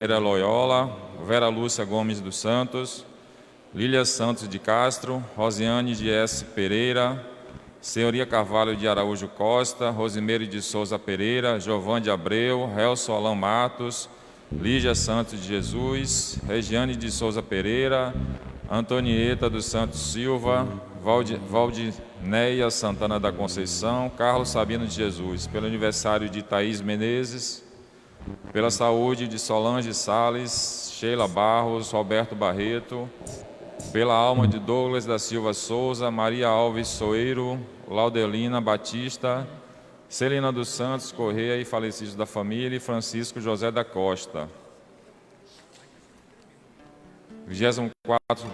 Loyola, Vera Lúcia Gomes dos Santos, Lília Santos de Castro, Rosiane de S. Pereira, Senhoria Carvalho de Araújo Costa, Rosimeire de Souza Pereira, Giovanni de Abreu, Relson Alain Matos, Lígia Santos de Jesus, Regiane de Souza Pereira, Antonieta dos Santos Silva, Valdineia Santana da Conceição, Carlos Sabino de Jesus, pelo aniversário de Thaís Menezes, pela saúde de Solange Salles, Sheila Barros, Roberto Barreto, pela alma de Douglas da Silva Souza, Maria Alves Soeiro, Laudelina Batista, Celina dos Santos Correia e falecidos da família, e Francisco José da Costa. 24º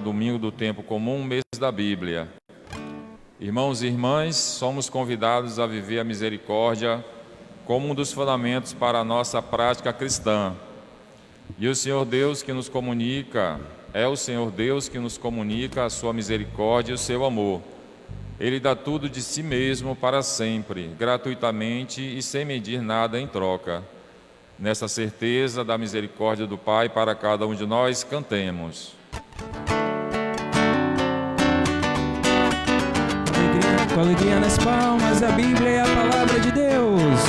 domingo do tempo comum, mês da Bíblia. Irmãos e irmãs, somos convidados a viver a misericórdia como um dos fundamentos para a nossa prática cristã. E o Senhor Deus que nos comunica, é o Senhor Deus que nos comunica a sua misericórdia e o seu amor. Ele dá tudo de si mesmo para sempre, gratuitamente e sem medir nada em troca. Nessa certeza da misericórdia do Pai para cada um de nós, cantemos. Com alegria nas palmas, a Bíblia é a palavra de Deus.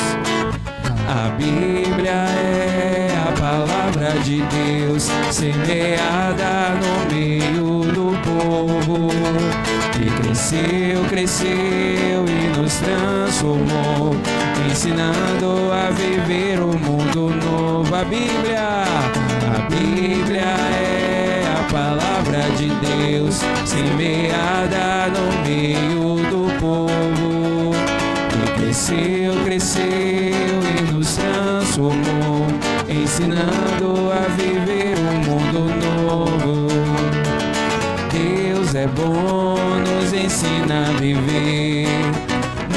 A Bíblia é a palavra de Deus, semeada no meio do povo, que cresceu, cresceu e nos transformou, ensinando a viver um mundo novo. A Bíblia é a palavra de Deus, semeada no meio do povo, que cresceu, cresceu e nos transformou, ensinando a viver um mundo novo. Deus é bom, nos ensina a viver,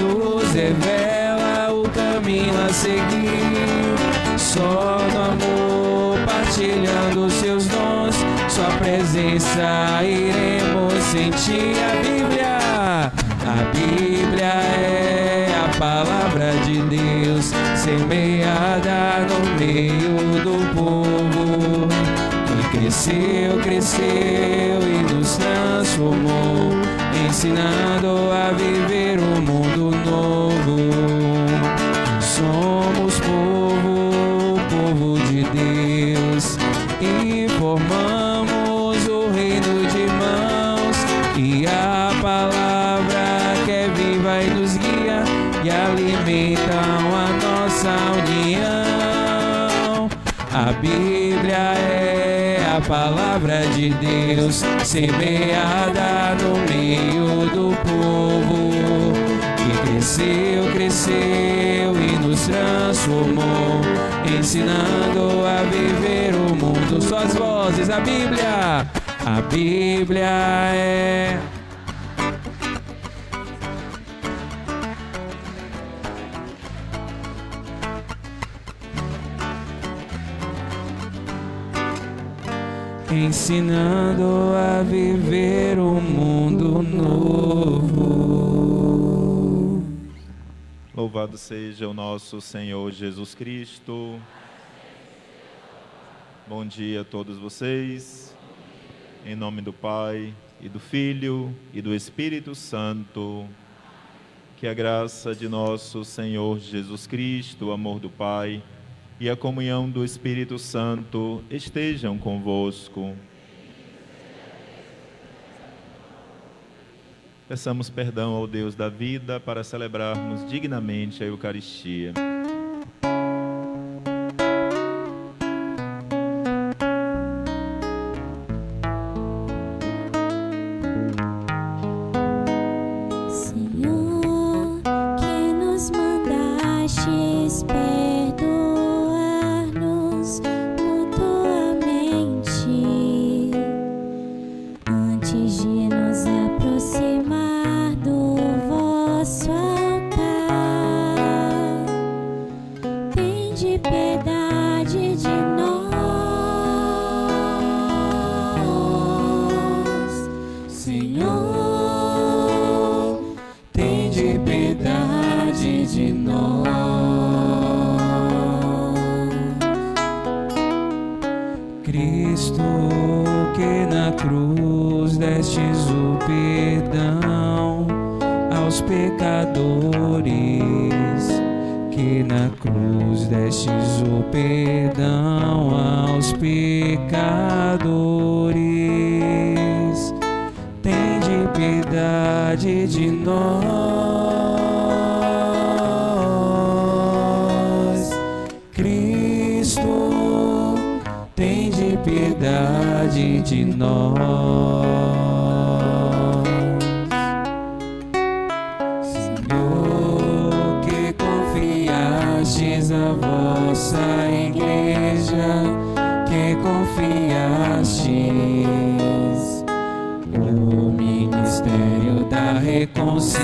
nos revela o caminho a seguir. Só no amor, partilhando seus dons, sua presença iremos sentir. A Bíblia é a palavra de Deus, semeada no meio do povo, que cresceu, cresceu e nos transformou, ensinando a viver um mundo novo. Somos povo de Deus, e formamos o reino de mãos, e a palavra que é viva e nos guia, e alimentam a nossa união. A Bíblia é a palavra de Deus, semeada no meio do povo, que cresceu, cresceu e nos transformou, ensinando a viver o mundo. Suas vozes, a Bíblia é... ensinando a viver um mundo novo. Louvado seja o nosso Senhor Jesus Cristo. Bom dia a todos vocês. Em nome do Pai, e do Filho, e do Espírito Santo. Que a graça de nosso Senhor Jesus Cristo, o amor do Pai e a comunhão do Espírito Santo estejam convosco. Peçamos perdão ao Deus da vida para celebrarmos dignamente a Eucaristia. Cristo, que na cruz destes o perdão aos pecadores, que na cruz destes o perdão aos pecadores. Tende piedade de nós, Cristo, tende piedade de nós. Senhor, que confiastes a vossa igreja, que confiastes o ministério da reconciliação.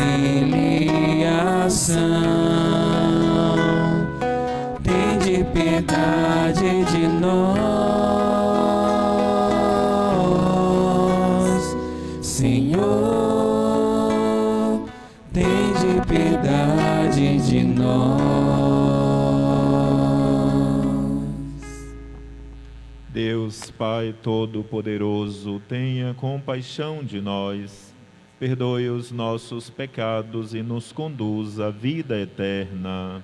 Tende piedade de nós, Senhor, tende piedade de nós. Deus Pai Todo-Poderoso, tenha compaixão de nós, perdoe os nossos pecados e nos conduz à vida eterna.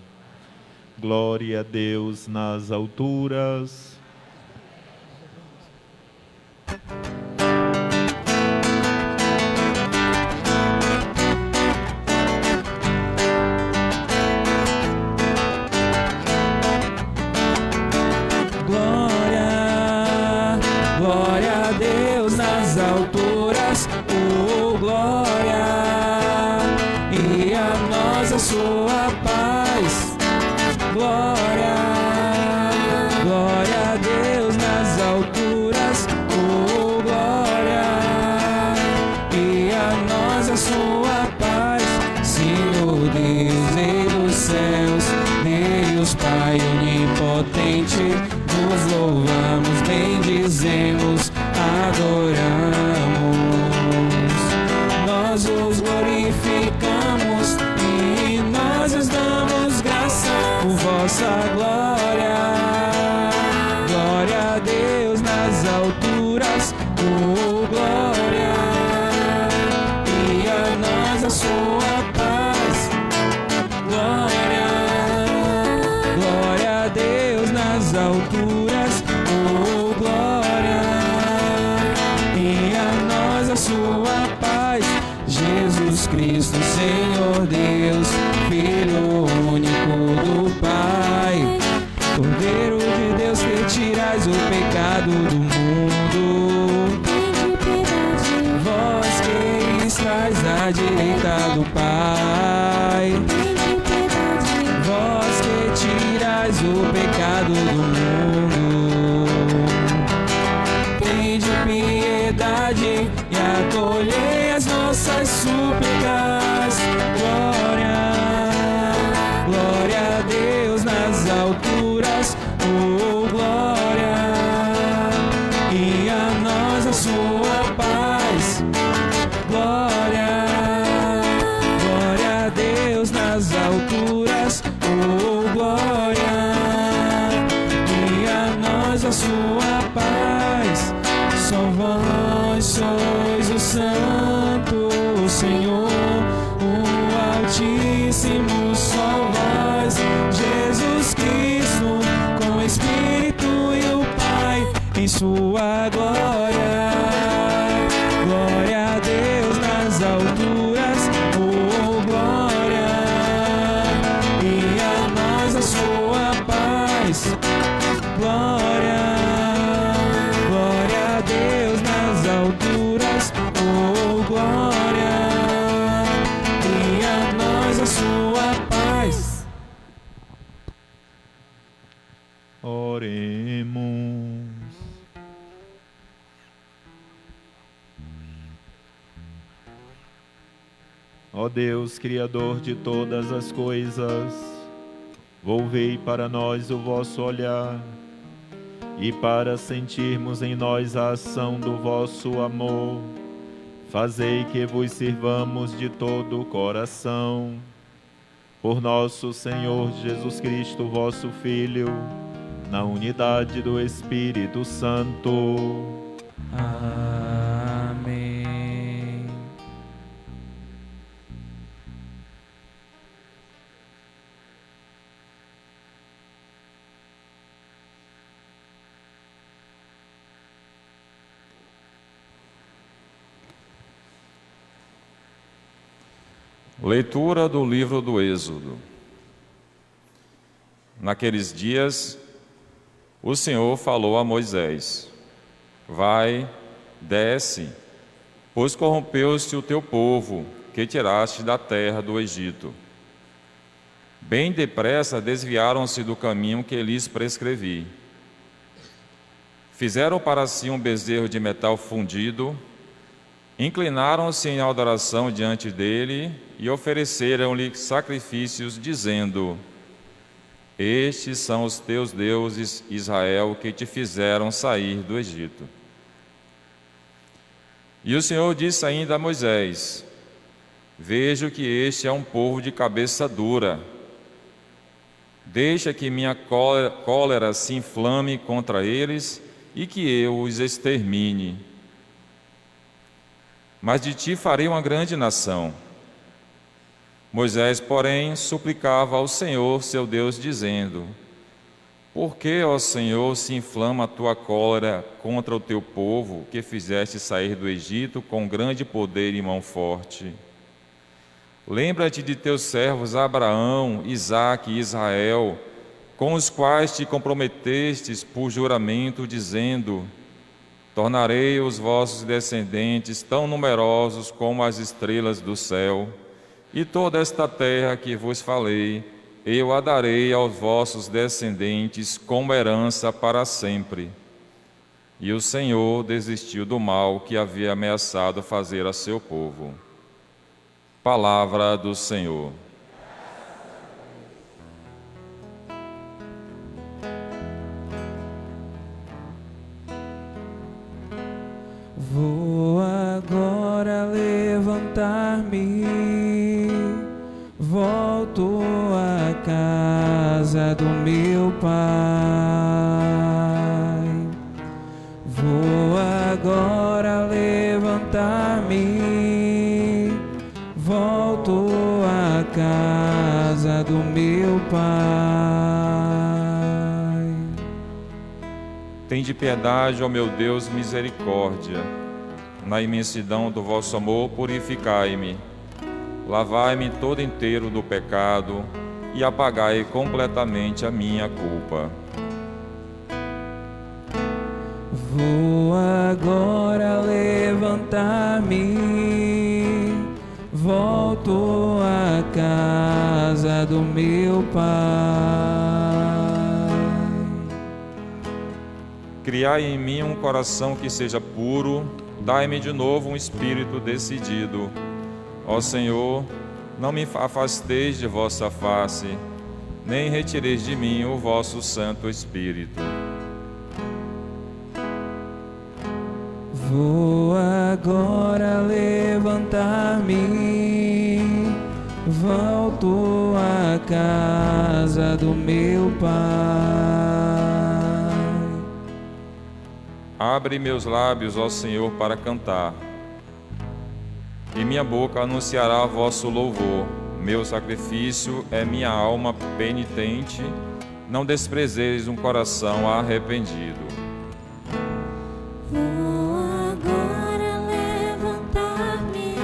Glória a Deus nas alturas. Glória, glória a Deus nas alturas, oh glória, e a nós a sua paz. Glória, glória a Deus nas alturas, oh glória, e a nós a sua paz. Senhor Deus, Rei dos céus, Deus Pai onipotente, nos louvamos, bendizemos, adoramos. Nós os glorificamos e nós os damos graça por vossa glória. Glória a Deus nas alturas, oh glória, e a nós a sua paz. Glória, glória a Deus nas alturas, oh glória, e a nós a sua paz. Jesus Cristo, Senhor Deus, Filho único do Pai, Cordeiro de Deus que tirais o pecado do mundo. Vós que estais à direita do Pai, vós que tirais o pecado do mundo. Tende piedade e acolhei as nossas súplicas. Glória, glória a Deus nas alturas, oh glória, e a nós a sua paz. Glória, glória a Deus nas alturas, oh glória, e a nós a sua paz. Só vós sois o Santo, Senhor, o Altíssimo, só vós, Jesus Cristo, com o Espírito e o Pai, em sua glória. Glória a Deus nas alturas, oh glória, e a nós a sua paz. Glória, glória a Deus nas alturas, oh glória, e a nós a sua paz. Oremos. Ó Deus, Criador de todas as coisas, volvei para nós o vosso olhar, e para sentirmos em nós a ação do vosso amor, fazei que vos sirvamos de todo o coração. Por nosso Senhor Jesus Cristo, vosso Filho, na unidade do Espírito Santo. Amém. Leitura do livro do Êxodo. Naqueles dias, o Senhor falou a Moisés: Vai, desce, pois corrompeu-se o teu povo, que tiraste da terra do Egito. Bem depressa desviaram-se do caminho que lhes prescrevi. Fizeram para si um bezerro de metal fundido, inclinaram-se em adoração diante dele e ofereceram-lhe sacrifícios, dizendo: Estes são os teus deuses, Israel, que te fizeram sair do Egito. E o Senhor disse ainda a Moisés: Vejo que este é um povo de cabeça dura. Deixa que minha cólera se inflame contra eles e que eu os extermine. Mas de ti farei uma grande nação. Moisés, porém, suplicava ao Senhor, seu Deus, dizendo: Por que, ó Senhor, se inflama a tua cólera contra o teu povo, que fizeste sair do Egito com grande poder e mão forte? Lembra-te de teus servos Abraão, Isaque e Israel, com os quais te comprometestes por juramento, dizendo: Tornarei os vossos descendentes tão numerosos como as estrelas do céu, e toda esta terra que vos falei, eu a darei aos vossos descendentes como herança para sempre. E o Senhor desistiu do mal que havia ameaçado fazer a seu povo. Palavra do Senhor. Vou agora levantar-me, volto à casa do meu pai. Vou agora levantar-me, volto à casa do meu pai. Tende piedade, ó meu Deus, misericórdia. Na imensidão do vosso amor, purificai-me. Lavai-me todo inteiro do pecado e apagai completamente a minha culpa. Vou agora levantar-me, volto à casa do meu pai. Criai em mim um coração que seja puro, dai-me de novo um espírito decidido. Ó Senhor, não me afasteis de vossa face, nem retireis de mim o vosso Santo Espírito. Vou agora levantar-me, volto à casa do meu pai. Abre meus lábios, ó Senhor, para cantar, e minha boca anunciará vosso louvor. Meu sacrifício é minha alma penitente, não desprezeis um coração arrependido. Vou agora levantar-me,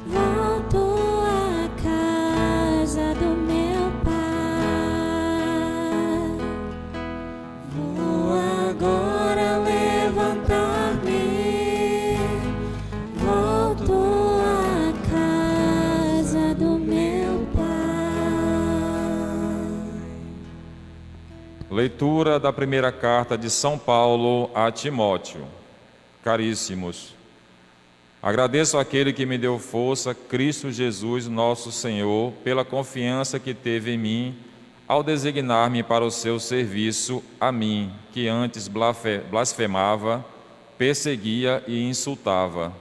volto à casa do meu pai. Vou agora levantar-me, volto à casa do meu pai. Leitura da primeira carta de São Paulo a Timóteo. Caríssimos, agradeço àquele que me deu força, Cristo Jesus, nosso Senhor, pela confiança que teve em mim ao designar-me para o seu serviço, a mim, que antes blasfemava, perseguia e insultava.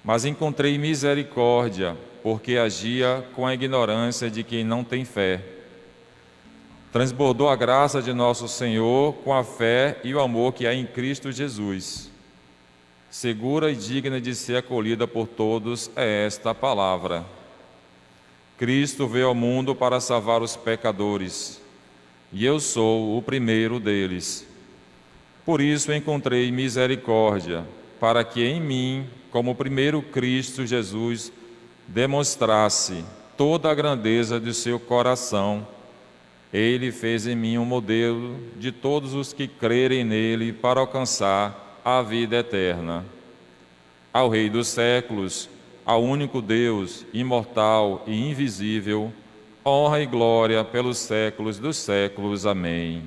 Mas encontrei misericórdia, porque agia com a ignorância de quem não tem fé. transbordou a graça de nosso Senhor com a fé e o amor que há em Cristo Jesus. Segura e digna de ser acolhida por todos é esta palavra. Cristo veio ao mundo para salvar os pecadores, e eu sou o primeiro deles. Por isso encontrei misericórdia, para que em mim, como primeiro Cristo Jesus, demonstrasse toda a grandeza de seu coração. Ele fez em mim um modelo de todos os que crerem nele para alcançar a vida eterna. Ao Rei dos séculos, ao único Deus, imortal e invisível, honra e glória pelos séculos dos séculos. Amém.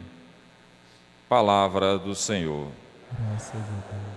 Palavra do Senhor. Graças a Deus.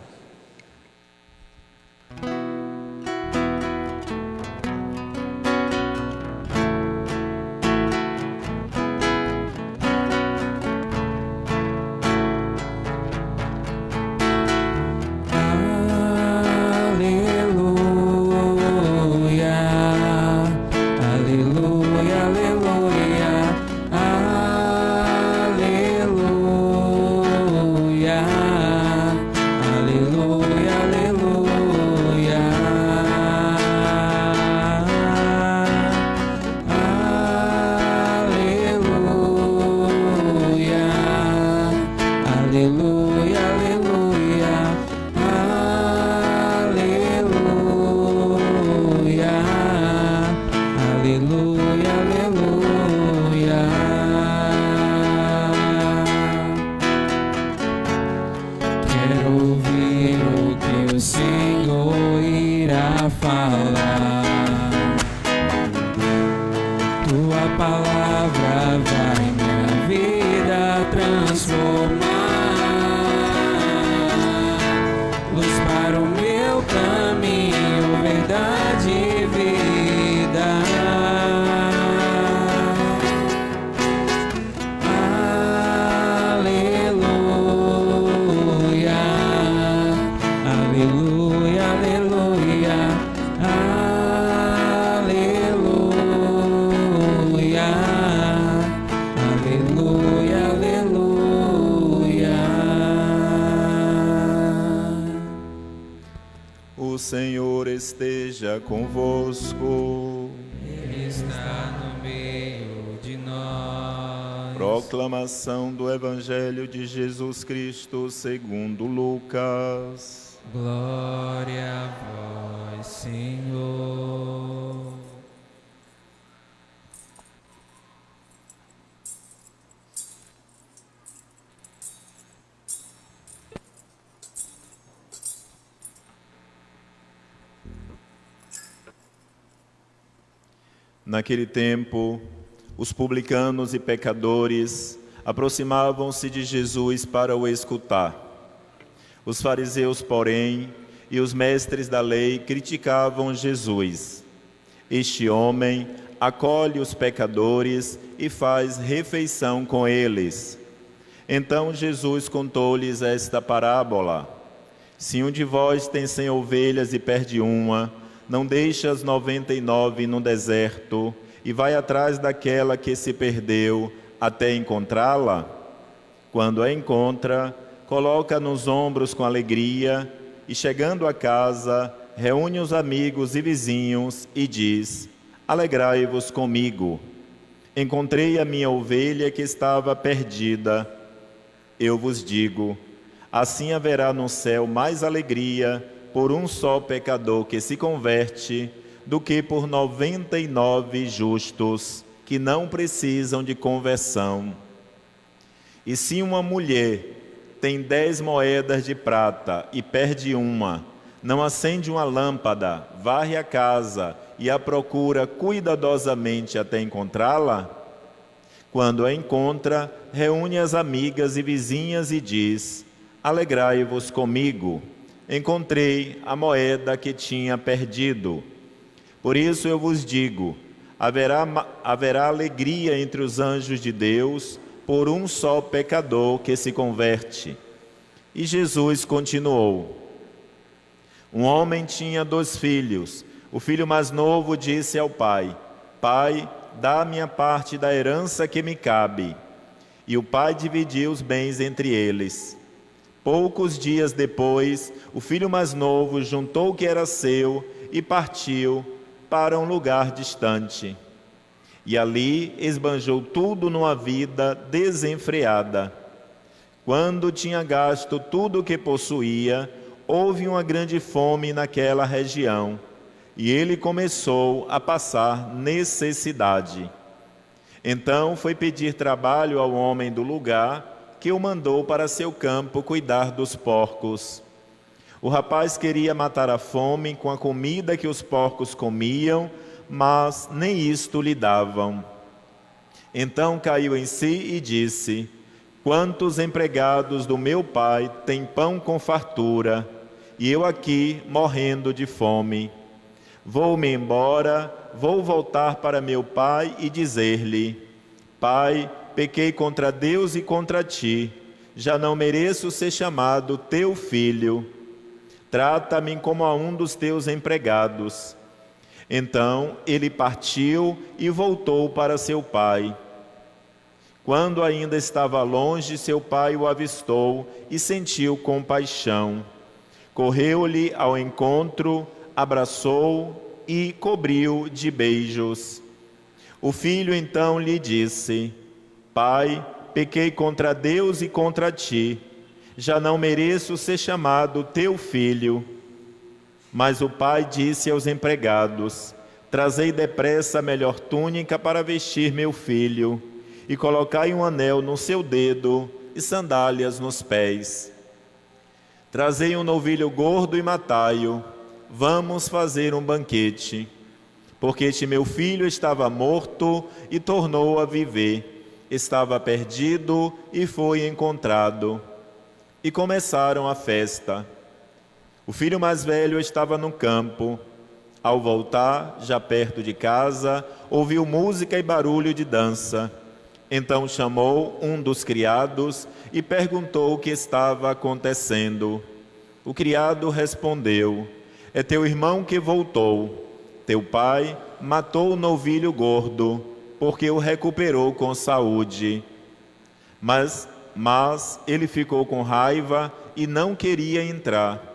O Senhor esteja convosco. Ele está no meio de nós. Proclamação do Evangelho de Jesus Cristo segundo Lucas. Glória a vós, Senhor. Naquele tempo, os publicanos e pecadores aproximavam-se de Jesus para o escutar. Os fariseus, porém, e os mestres da lei criticavam Jesus. Este homem acolhe os pecadores e faz refeição com eles. Então Jesus contou-lhes esta parábola: se um de vós tem 100 ovelhas e perde uma, não deixa as 99 no deserto e vai atrás daquela que se perdeu até encontrá-la? Quando a encontra, coloca nos ombros com alegria e, chegando a casa, reúne os amigos e vizinhos e diz: alegrai-vos comigo. Encontrei a minha ovelha que estava perdida. Eu vos digo, assim haverá no céu mais alegria por um só pecador que se converte, do que por 99 justos que não precisam de conversão. E se uma mulher tem 10 moedas de prata e perde uma, não acende uma lâmpada, varre a casa e a procura cuidadosamente até encontrá-la? Quando a encontra, reúne as amigas e vizinhas e diz: alegrai-vos comigo. Encontrei a moeda que tinha perdido. Por isso eu vos digo, haverá alegria entre os anjos de Deus por um só pecador que se converte. E Jesus continuou: um homem tinha 2 filhos. O filho mais novo disse ao pai: pai, dá-me a parte da herança que me cabe. e o pai dividiu os bens entre eles. Poucos dias depois, o filho mais novo juntou o que era seu e partiu para um lugar distante. E ali esbanjou tudo numa vida desenfreada. Quando tinha gasto tudo o que possuía, houve uma grande fome naquela região, e ele começou a passar necessidade. Então foi pedir trabalho ao homem do lugar, que o mandou para seu campo cuidar dos porcos. O rapaz queria matar a fome com a comida que os porcos comiam, mas nem isto lhe davam. Então caiu em si e disse: quantos empregados do meu pai têm pão com fartura, e eu aqui morrendo de fome? Vou-me embora, vou voltar para meu pai e dizer-lhe: Pai, pequei contra Deus e contra ti, já não mereço ser chamado teu filho. Trata-me como a um dos teus empregados. Então ele partiu e voltou para seu pai. Quando ainda estava longe, seu pai o avistou e sentiu compaixão. Correu-lhe ao encontro, abraçou e cobriu de beijos. O filho então lhe disse: Pai, pequei contra Deus e contra ti, já não mereço ser chamado teu filho. Mas o pai disse aos empregados: trazei depressa a melhor túnica para vestir meu filho, e colocai um anel no seu dedo e sandálias nos pés. Trazei um novilho gordo e matai-o, vamos fazer um banquete. Porque este meu filho estava morto e tornou a viver, estava perdido e foi encontrado. E começaram a festa. O filho mais velho estava no campo. Ao voltar, já perto de casa, ouviu música e barulho de dança. Então chamou um dos criados e perguntou o que estava acontecendo. O criado respondeu: é teu irmão que voltou. Teu pai matou o novilho gordo, porque o recuperou com saúde. Mas ele ficou com raiva e não queria entrar.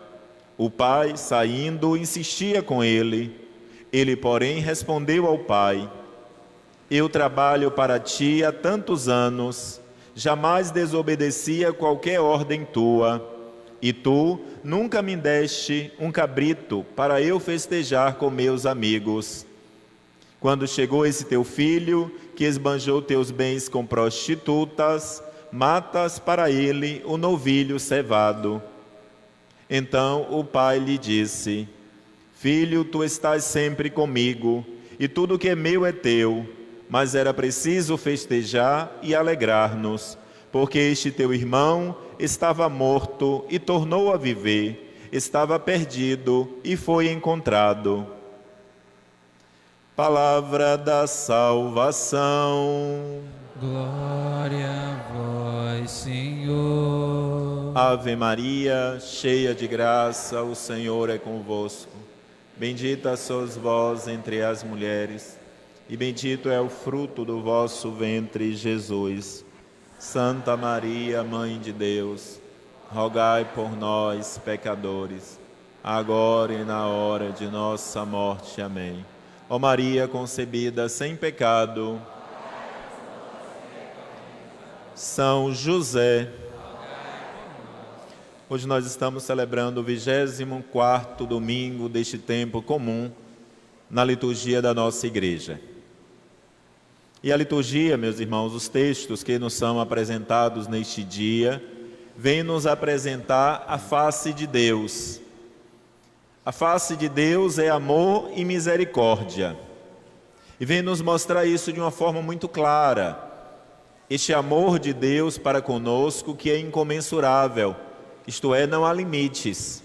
O pai, saindo, insistia com ele. Ele, porém, respondeu ao pai: eu trabalho para ti há tantos anos, jamais desobedeci a qualquer ordem tua, e tu nunca me deste um cabrito para eu festejar com meus amigos. Quando chegou esse teu filho, que esbanjou teus bens com prostitutas, matas para ele o novilho cevado. Então o pai lhe disse: filho, tu estás sempre comigo, e tudo que é meu é teu, mas era preciso festejar e alegrar-nos, porque este teu irmão estava morto e tornou a viver, estava perdido e foi encontrado. Palavra da salvação. Glória a vós, Senhor. Ave Maria, cheia de graça, o Senhor é convosco. Bendita sois vós entre as mulheres, e bendito é o fruto do vosso ventre, Jesus. Santa Maria, Mãe de Deus, rogai por nós, pecadores, agora e na hora de nossa morte. Amém. Ó Maria concebida sem pecado, São José. Hoje nós estamos celebrando o 24º domingo deste tempo comum na liturgia da nossa igreja. E a liturgia, meus irmãos, os textos que nos são apresentados neste dia, vêm nos apresentar a face de Deus. A face de Deus é amor e misericórdia. E vem nos mostrar isso de uma forma muito clara. Este amor de Deus para conosco que é incomensurável, isto é, não há limites.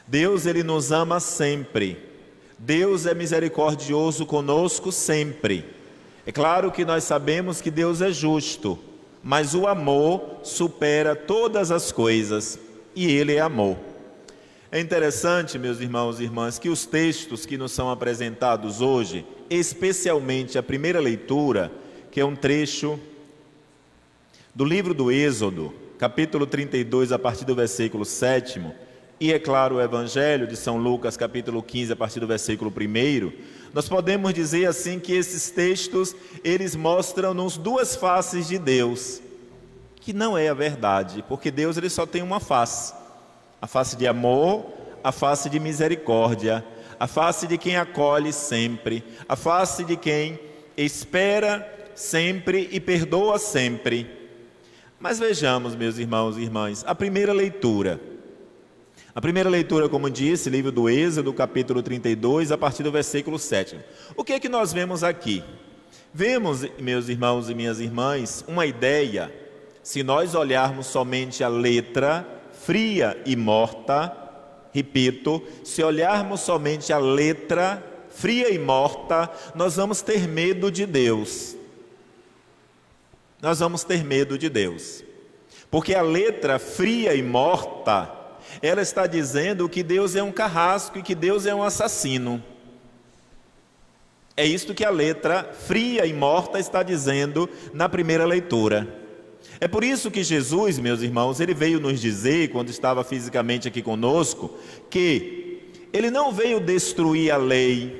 Deus, Ele nos ama sempre. Deus é misericordioso conosco sempre. É claro que nós sabemos que Deus é justo, mas o amor supera todas as coisas e Ele é amor. É interessante, meus irmãos e irmãs, que os textos que nos são apresentados hoje, especialmente a primeira leitura, que é um trecho do livro do Êxodo, capítulo 32, a partir do versículo 7, e é claro, o Evangelho de São Lucas, capítulo 15, a partir do versículo 1, nós podemos dizer assim que esses textos, eles mostram-nos duas faces de Deus, que não é a verdade, porque Deus ele só tem uma face, a face de amor, a face de misericórdia, a face de quem acolhe sempre, a face de quem espera sempre e perdoa sempre. Mas vejamos, meus irmãos e irmãs, a primeira leitura, como disse, livro do Êxodo, capítulo 32, a partir do versículo 7. O que é que nós vemos aqui? Vemos, meus irmãos e minhas irmãs, uma ideia, se nós olharmos somente a letra fria e morta, repito, se olharmos somente a letra fria e morta, nós vamos ter medo de Deus. Nós vamos ter medo de Deus. Porque a letra fria e morta, ela está dizendo que Deus é um carrasco e que Deus é um assassino. É isto que a letra fria e morta está dizendo na primeira leitura. É por isso que Jesus, meus irmãos, ele veio nos dizer, quando estava fisicamente aqui conosco, que ele não veio destruir a lei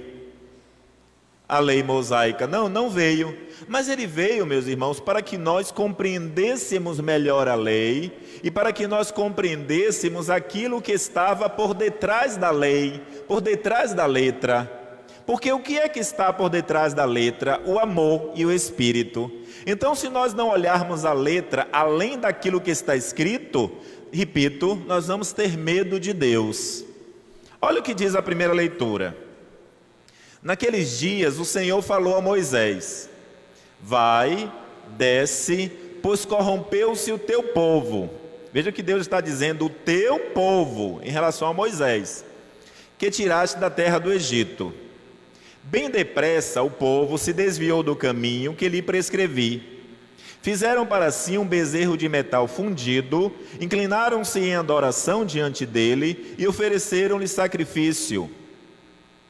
mosaica, não veio, mas ele veio, meus irmãos, para que nós compreendêssemos melhor a lei e para que nós compreendêssemos aquilo que estava por detrás da lei, por detrás da letra. Porque o que é que está por detrás da letra? O amor e o Espírito. Então, se nós não olharmos a letra além daquilo que está escrito, repito, nós vamos ter medo de Deus. Olha o que diz a primeira leitura. Naqueles dias o Senhor falou a Moisés: vai, desce, pois corrompeu-se o teu povo. Veja que Deus está dizendo o teu povo em relação a Moisés, que tiraste da terra do Egito. Bem depressa o povo se desviou do caminho que lhe prescrevi. Fizeram para si um bezerro de metal fundido, inclinaram-se em adoração diante dele e ofereceram-lhe sacrifício,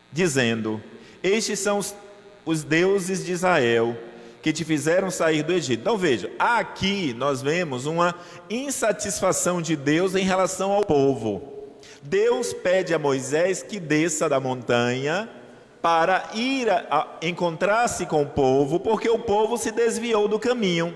dizendo: estes são os deuses de Israel, que te fizeram sair do Egito. Então veja, aqui nós vemos uma insatisfação de Deus em relação ao povo. Deus pede a Moisés que desça da montanha para ir encontrar-se com o povo, porque o povo se desviou do caminho.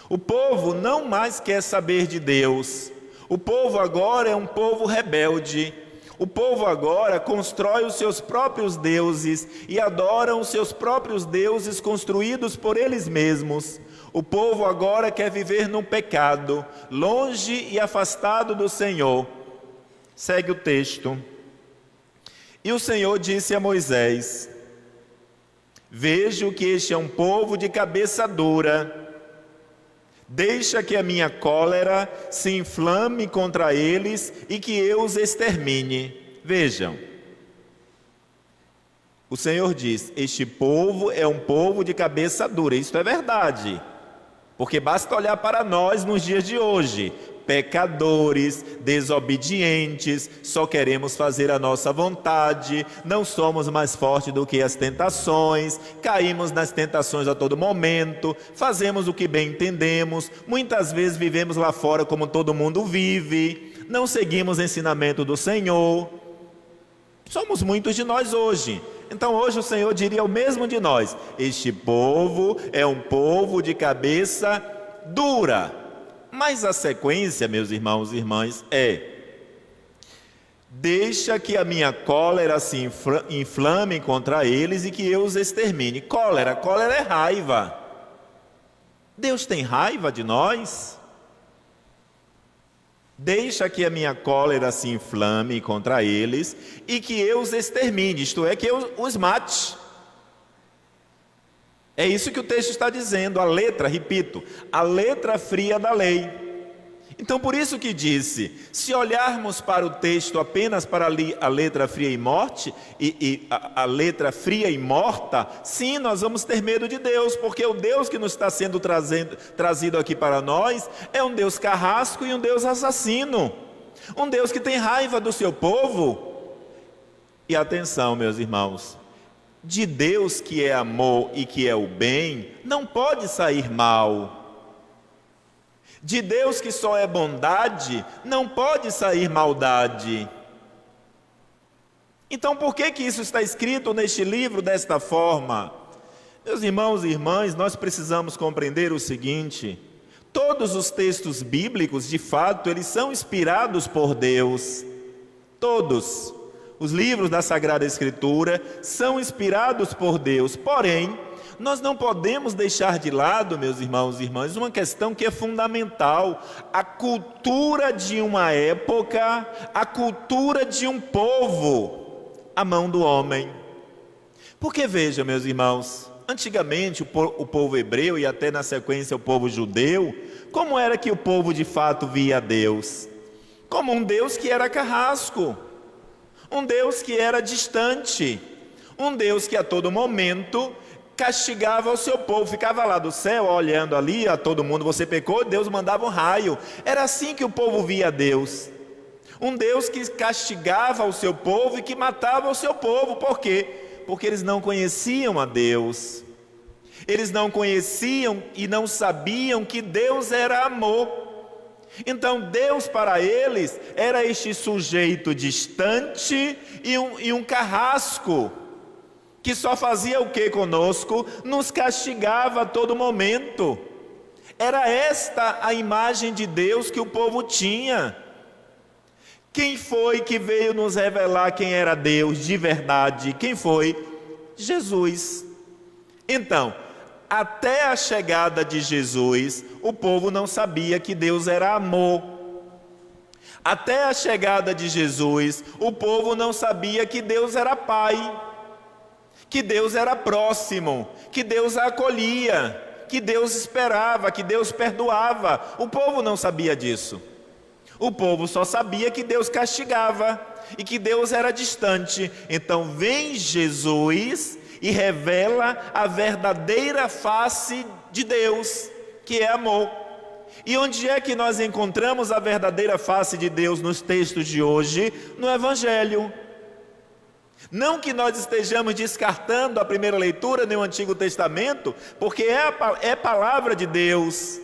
O povo não mais quer saber de Deus. O povo agora é um povo rebelde. O povo agora constrói os seus próprios deuses e adoram os seus próprios deuses construídos por eles mesmos. O povo agora quer viver no pecado, longe e afastado do Senhor. Segue o texto. E o Senhor disse a Moisés: vejo que este é um povo de cabeça dura. Deixa que a minha cólera se inflame contra eles e que eu os extermine. Vejam, o Senhor diz: este povo é um povo de cabeça dura. Isso é verdade, porque basta olhar para nós nos dias de hoje. Pecadores, desobedientes, só queremos fazer a nossa vontade, não somos mais fortes do que as tentações, caímos nas tentações a todo momento, fazemos o que bem entendemos, muitas vezes vivemos lá fora como todo mundo vive, não seguimos o ensinamento do Senhor. Somos muitos de nós hoje. Então hoje o Senhor diria o mesmo de nós: este povo é um povo de cabeça dura. Mas a sequência, meus irmãos e irmãs, é: deixa que a minha cólera se inflame contra eles e que eu os extermine. Cólera é raiva. Deus tem raiva de nós? Deixa que a minha cólera se inflame contra eles e que eu os extermine, isto é, que eu os mate. É isso que o texto está dizendo, a letra, repito, a letra fria da lei. Então por isso que disse, se olharmos para o texto apenas para a letra fria e morte, a letra fria e morta, sim, nós vamos ter medo de Deus, porque o Deus que nos está sendo trazido aqui para nós é um Deus carrasco e um Deus assassino, um Deus que tem raiva do seu povo. E atenção, meus irmãos, de Deus que é amor e que é o bem, não pode sair mal. De Deus que só é bondade, não pode sair maldade. Então por que isso está escrito neste livro desta forma? Meus irmãos e irmãs, nós precisamos compreender o seguinte: todos os textos bíblicos, de fato, eles são inspirados por Deus. Todos os livros da Sagrada Escritura são inspirados por Deus. Porém, nós não podemos deixar de lado, meus irmãos e irmãs, uma questão que é fundamental: a cultura de uma época, a cultura de um povo, a mão do homem. Porque veja, meus irmãos, antigamente o povo hebreu e até na sequência o povo judeu, como era que o povo de fato via Deus? Como um Deus que era carrasco, um Deus que era distante, um Deus que a todo momento castigava o seu povo, ficava lá do céu olhando ali a todo mundo: você pecou, Deus mandava um raio. Era assim que o povo via Deus, um Deus que castigava o seu povo e que matava o seu povo. Por quê? Porque eles não conheciam a Deus, eles não conheciam e não sabiam que Deus era amor. Então Deus para eles era este sujeito distante e um carrasco, que só fazia o que conosco? Nos castigava a todo momento. Era esta a imagem de Deus que o povo tinha. Quem foi que veio nos revelar quem era Deus de verdade? Quem foi? Jesus. Então, até a chegada de Jesus, o povo não sabia que Deus era amor. Até a chegada de Jesus, o povo não sabia que Deus era Pai, que Deus era próximo, que Deus acolhia, que Deus esperava, que Deus perdoava. O povo não sabia disso. O povo só sabia que Deus castigava e que Deus era distante. Então vem Jesus e revela a verdadeira face de Deus, que é amor. E onde é que nós encontramos a verdadeira face de Deus nos textos de hoje? No Evangelho. Não que nós estejamos descartando a primeira leitura no Antigo Testamento, porque é palavra de Deus.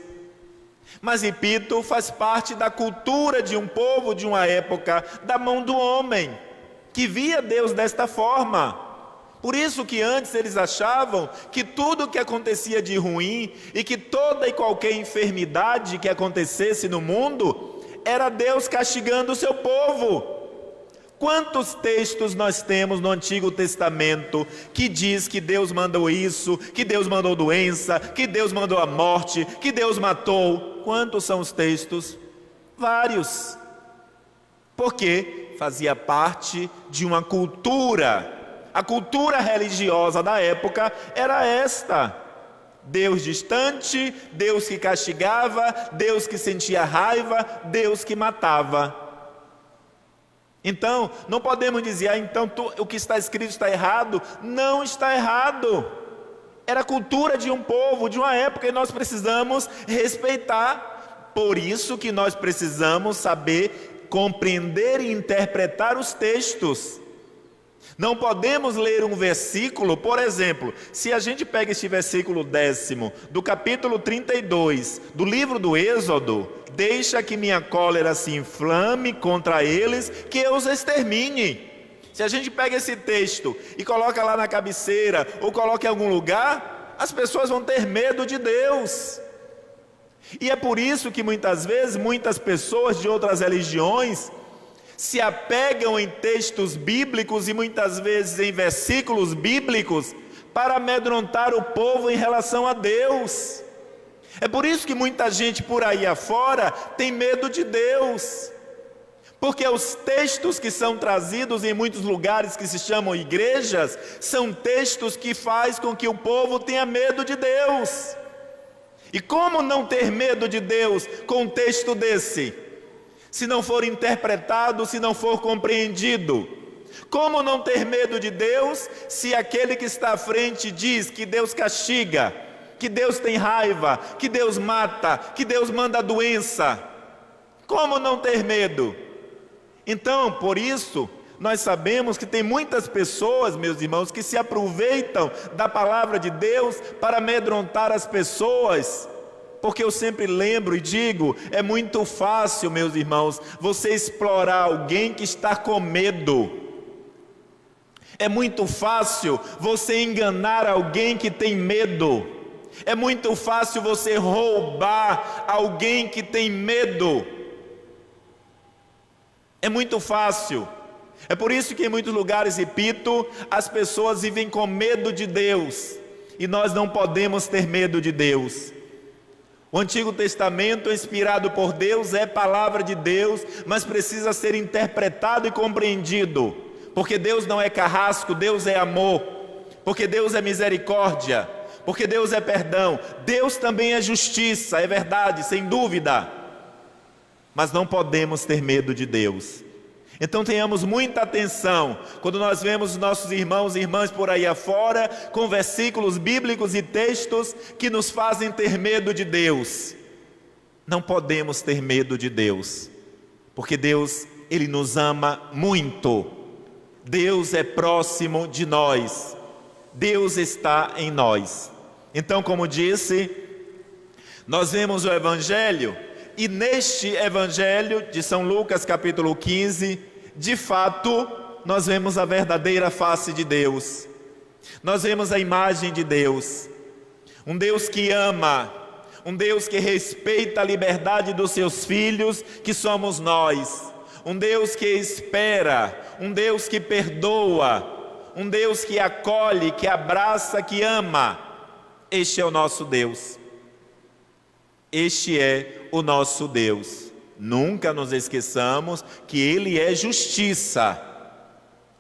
Mas, repito, faz parte da cultura de um povo, de uma época, da mão do homem, que via Deus desta forma. Por isso que antes eles achavam que tudo que acontecia de ruim e que toda e qualquer enfermidade que acontecesse no mundo, era Deus castigando o seu povo. Quantos textos nós temos no Antigo Testamento que diz que Deus mandou isso, que Deus mandou doença, que Deus mandou a morte, que Deus matou? Quantos são os textos? Vários. Porque fazia parte de uma cultura. A cultura religiosa da época era esta: Deus distante, Deus que castigava, Deus que sentia raiva, Deus que matava. Então, não podemos dizer, o que está escrito está errado. Não está errado. Era a cultura de um povo, de uma época, e nós precisamos respeitar. Por isso que nós precisamos saber compreender e interpretar os textos. Não podemos ler um versículo, por exemplo, se a gente pega este versículo 10º, do capítulo 32, do livro do Êxodo: deixa que minha cólera se inflame contra eles, que eu os extermine. Se a gente pega esse texto e coloca lá na cabeceira, ou coloca em algum lugar, as pessoas vão ter medo de Deus. E é por isso que muitas vezes, muitas pessoas de outras religiões se apegam em textos bíblicos e muitas vezes em versículos bíblicos para amedrontar o povo em relação a Deus. É por isso que muita gente por aí afora tem medo de Deus, porque os textos que são trazidos em muitos lugares que se chamam igrejas são textos que faz com que o povo tenha medo de Deus. E como não ter medo de Deus com um texto desse? Se não for interpretado, se não for compreendido. Como não ter medo de Deus se aquele que está à frente diz que Deus castiga, que Deus tem raiva, que Deus mata, que Deus manda a doença? Como não ter medo? Então, por isso, nós sabemos que tem muitas pessoas, meus irmãos, que se aproveitam da palavra de Deus para amedrontar as pessoas, Porque eu sempre lembro e digo, é muito fácil, meus irmãos, você explorar alguém que está com medo. É muito fácil você enganar alguém que tem medo. É muito fácil você roubar alguém que tem medo. É muito fácil. É por isso que em muitos lugares, repito, as pessoas vivem com medo de Deus. E nós não podemos ter medo de Deus. O Antigo Testamento, inspirado por Deus, é palavra de Deus, mas precisa ser interpretado e compreendido. Porque Deus não é carrasco, Deus é amor. Porque Deus é misericórdia. Porque Deus é perdão. Deus também é justiça, é verdade, sem dúvida. Mas não podemos ter medo de Deus. Então tenhamos muita atenção quando nós vemos nossos irmãos e irmãs por aí afora com versículos bíblicos e textos que nos fazem ter medo de Deus. Não podemos ter medo de Deus, porque Deus, Ele nos ama muito. Deus é próximo de nós. Deus está em nós. Então, como disse, nós vemos o Evangelho, e neste Evangelho de São Lucas capítulo 15, de fato, nós vemos a verdadeira face de Deus. Nós vemos a imagem de Deus. Um Deus que ama, um Deus que respeita a liberdade dos seus filhos, que somos nós. Um Deus que espera, um Deus que perdoa, um Deus que acolhe, que abraça, que ama. Este é o nosso Deus. Este é o nosso Deus. Nunca nos esqueçamos que Ele é justiça,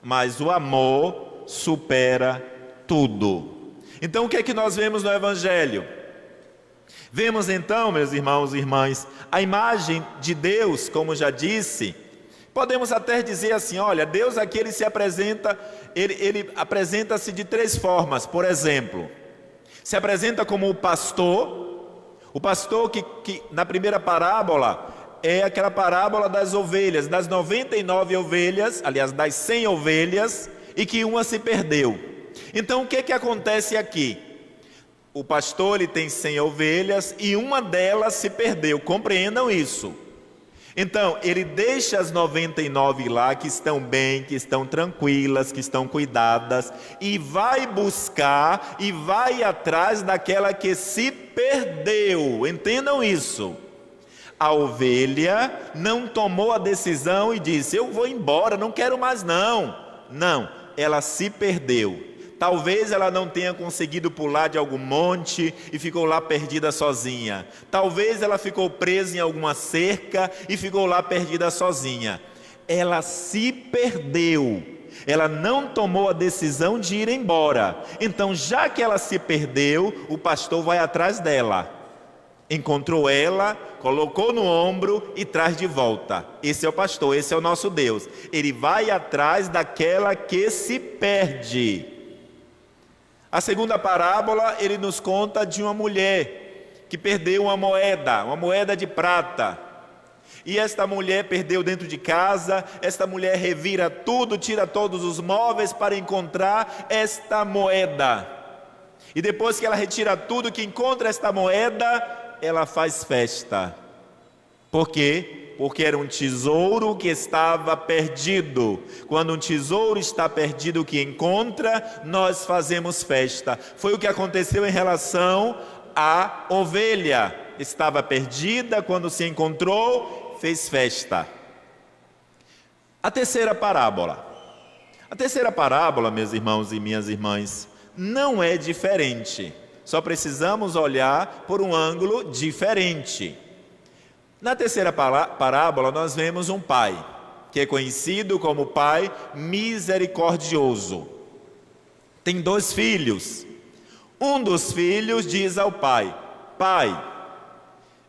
mas o amor supera tudo. Então o que é que nós vemos no Evangelho? Vemos então, meus irmãos e irmãs, a imagem de Deus, como já disse. Podemos até dizer assim, olha, Deus aqui ele se apresenta, ele apresenta-se de três formas. Por exemplo, se apresenta como o pastor que na primeira parábola é aquela parábola das ovelhas, das 99 ovelhas, aliás, das 100 ovelhas, e que uma se perdeu. Então o que acontece aqui? O pastor ele tem 100 ovelhas e uma delas se perdeu, compreendam isso. Então ele deixa as 99 lá, que estão bem, que estão tranquilas, que estão cuidadas, e vai buscar e vai atrás daquela que se perdeu. Entendam isso. A ovelha não tomou a decisão e disse, eu vou embora, não quero mais não. Não, ela se perdeu. Talvez ela não tenha conseguido pular de algum monte e ficou lá perdida sozinha. Talvez ela ficou presa em alguma cerca e ficou lá perdida sozinha. Ela se perdeu. Ela não tomou a decisão de ir embora. Então, já que ela se perdeu, o pastor vai atrás dela. Encontrou ela, colocou no ombro e traz de volta. Esse é o pastor, esse é o nosso Deus. Ele vai atrás daquela que se perde. A segunda parábola, ele nos conta de uma mulher que perdeu uma moeda de prata. E esta mulher perdeu dentro de casa, esta mulher revira tudo, tira todos os móveis para encontrar esta moeda. E depois que ela retira tudo, que encontra esta moeda, ela faz festa. Por quê? Porque era um tesouro que estava perdido. Quando um tesouro está perdido que encontra, nós fazemos festa. Foi o que aconteceu em relação à ovelha. Estava perdida, quando se encontrou, fez festa. A terceira parábola. A terceira parábola, meus irmãos e minhas irmãs, não é diferente. Só precisamos olhar por um ângulo diferente. Na terceira parábola, nós vemos um pai, que é conhecido como pai misericordioso. Tem 2 filhos. Um dos filhos diz ao pai, pai,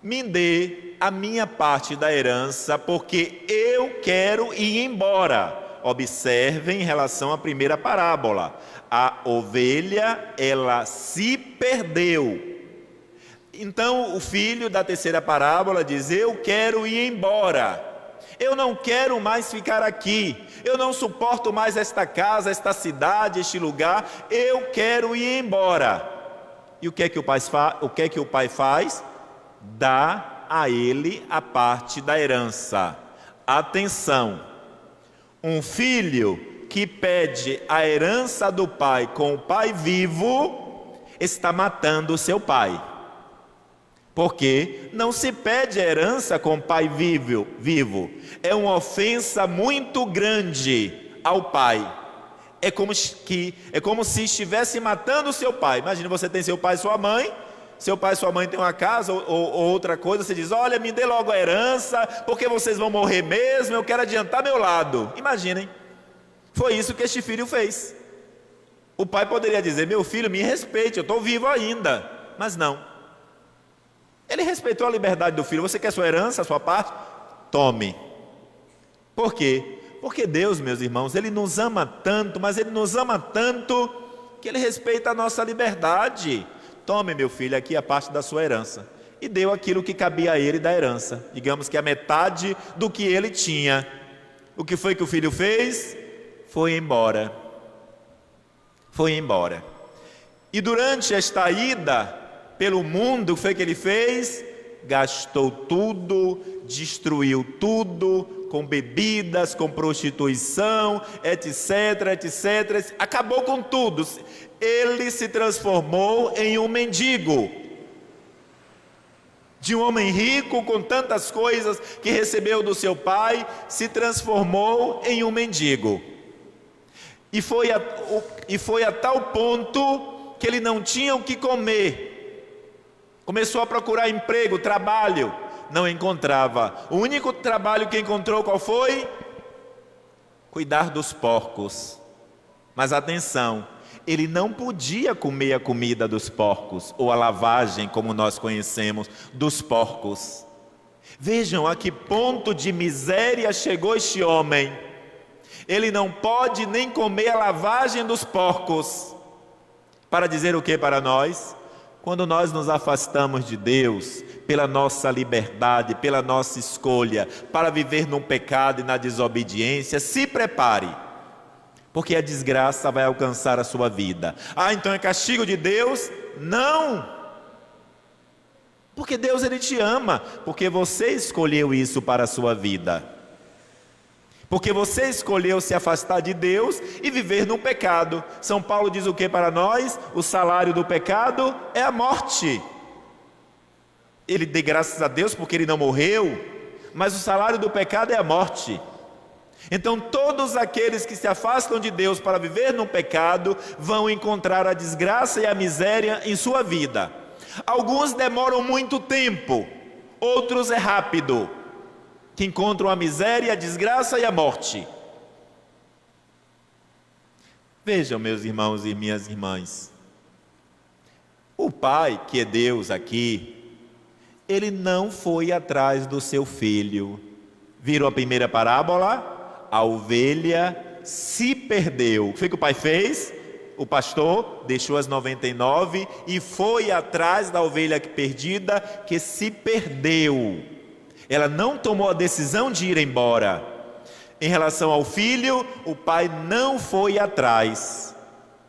me dê a minha parte da herança, porque eu quero ir embora. Observem em relação à primeira parábola. A ovelha, ela se perdeu. Então o filho da terceira parábola diz, eu quero ir embora. Eu não quero mais ficar aqui. Eu não suporto mais esta casa, esta cidade, este lugar. Eu quero ir embora. E o que é que o pai faz? dá a ele a parte da herança. Atenção, um filho que pede a herança do pai com o pai vivo, está matando o seu pai. Porque não se pede a herança com o pai vivo. É uma ofensa muito grande ao pai. É como se estivesse matando o seu pai. Imagina, você tem seu pai e sua mãe. Seu pai e sua mãe têm uma casa ou outra coisa. Você diz, olha, me dê logo a herança, porque vocês vão morrer mesmo, eu quero adiantar meu lado. Imaginem, foi isso que este filho fez. O pai poderia dizer, meu filho, me respeite, eu estou vivo ainda. Mas não. Ele respeitou a liberdade do filho. Você quer sua herança, a sua parte? Tome. Por quê? Porque Deus, meus irmãos, Ele nos ama tanto, mas Ele nos ama tanto que Ele respeita a nossa liberdade. Tome, meu filho, aqui a parte da sua herança. E deu aquilo que cabia a ele da herança. Digamos que a metade do que ele tinha. O que foi que o filho fez? Foi embora. Foi embora. E durante esta ida pelo mundo, o que foi que ele fez? Gastou tudo, destruiu tudo, com bebidas, com prostituição, etc, etc. Acabou com tudo. Ele se transformou em um mendigo. De um homem rico, com tantas coisas que recebeu do seu pai, se transformou em um mendigo. E foi a tal ponto que ele não tinha o que comer. Começou a procurar emprego, trabalho, não encontrava. O único trabalho que encontrou qual foi? Cuidar dos porcos. Mas atenção, ele não podia comer a comida dos porcos, ou a lavagem, como nós conhecemos, dos porcos. Vejam a que ponto de miséria chegou este homem. Ele não pode nem comer a lavagem dos porcos. Para dizer o que para nós? Quando nós nos afastamos de Deus, pela nossa liberdade, pela nossa escolha, para viver no pecado e na desobediência, se prepare, porque a desgraça vai alcançar a sua vida. Ah, então é castigo de Deus? Não! Porque Deus, Ele te ama, porque você escolheu isso para a sua vida. Porque você escolheu se afastar de Deus e viver no pecado. São Paulo diz o que para nós? O salário do pecado é a morte. Ele dê graças a Deus porque ele não morreu, mas o salário do pecado é a morte. Então todos aqueles que se afastam de Deus para viver no pecado vão encontrar a desgraça e a miséria em sua vida. Alguns demoram muito tempo, outros é rápido, que encontram a miséria, a desgraça e a morte. Vejam, meus irmãos e minhas irmãs, o Pai, que é Deus aqui, Ele não foi atrás do seu filho. Viram a primeira parábola? A ovelha se perdeu. O que foi que o pai fez? O pastor deixou as 99 e foi atrás da ovelha perdida que se perdeu. Ela não tomou a decisão de ir embora. Em relação ao filho, o pai não foi atrás.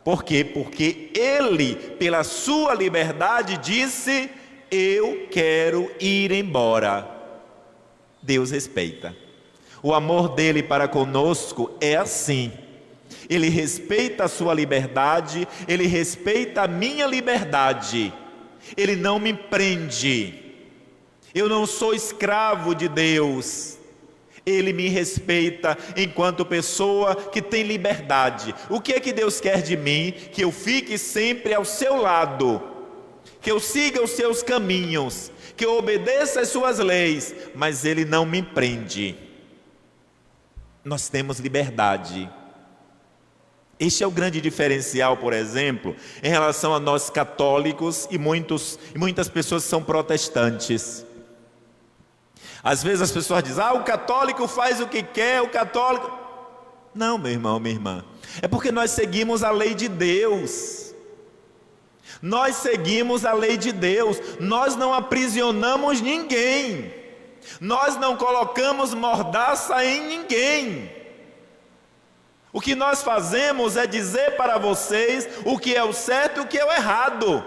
Por quê? Porque ele, pela sua liberdade, disse, eu quero ir embora. Deus respeita. O amor dele para conosco é assim. Ele respeita a sua liberdade, ele respeita a minha liberdade. Ele não me prende. Eu não sou escravo de Deus. Ele me respeita enquanto pessoa que tem liberdade. O que é que Deus quer de mim? Que eu fique sempre ao seu lado, que eu siga os seus caminhos, que eu obedeça as suas leis, mas Ele não me prende. Nós temos liberdade. Este é o grande diferencial, por exemplo, em relação a nós católicos e muitas pessoas são protestantes. Às vezes as pessoas dizem, o católico faz o que quer, o católico... Não, meu irmão, minha irmã, é porque nós seguimos a lei de Deus. Nós seguimos a lei de Deus, nós não aprisionamos ninguém, nós não colocamos mordaça em ninguém. O que nós fazemos é dizer para vocês o que é o certo e o que é o errado.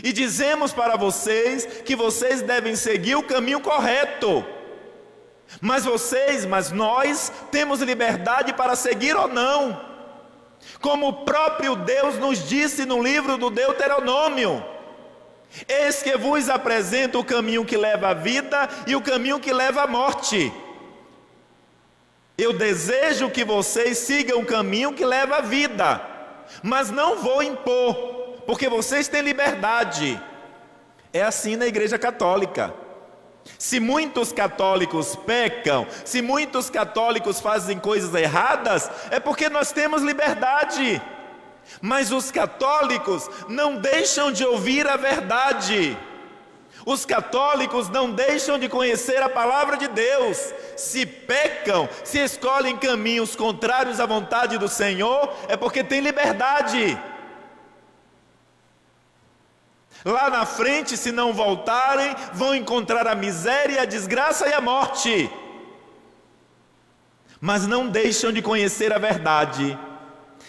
E dizemos para vocês que vocês devem seguir o caminho correto. Mas nós temos liberdade para seguir ou não. Como o próprio Deus nos disse no livro do Deuteronômio: eis que vos apresento o caminho que leva à vida e o caminho que leva à morte. Eu desejo que vocês sigam o caminho que leva à vida, mas não vou impor, porque vocês têm liberdade. É assim na Igreja Católica. Se muitos católicos pecam, se muitos católicos fazem coisas erradas, é porque nós temos liberdade. Mas os católicos não deixam de ouvir a verdade. Os católicos não deixam de conhecer a palavra de Deus. Se pecam, se escolhem caminhos contrários à vontade do Senhor, é porque têm liberdade. Lá na frente, se não voltarem, vão encontrar a miséria, a desgraça e a morte. Mas não deixam de conhecer a verdade.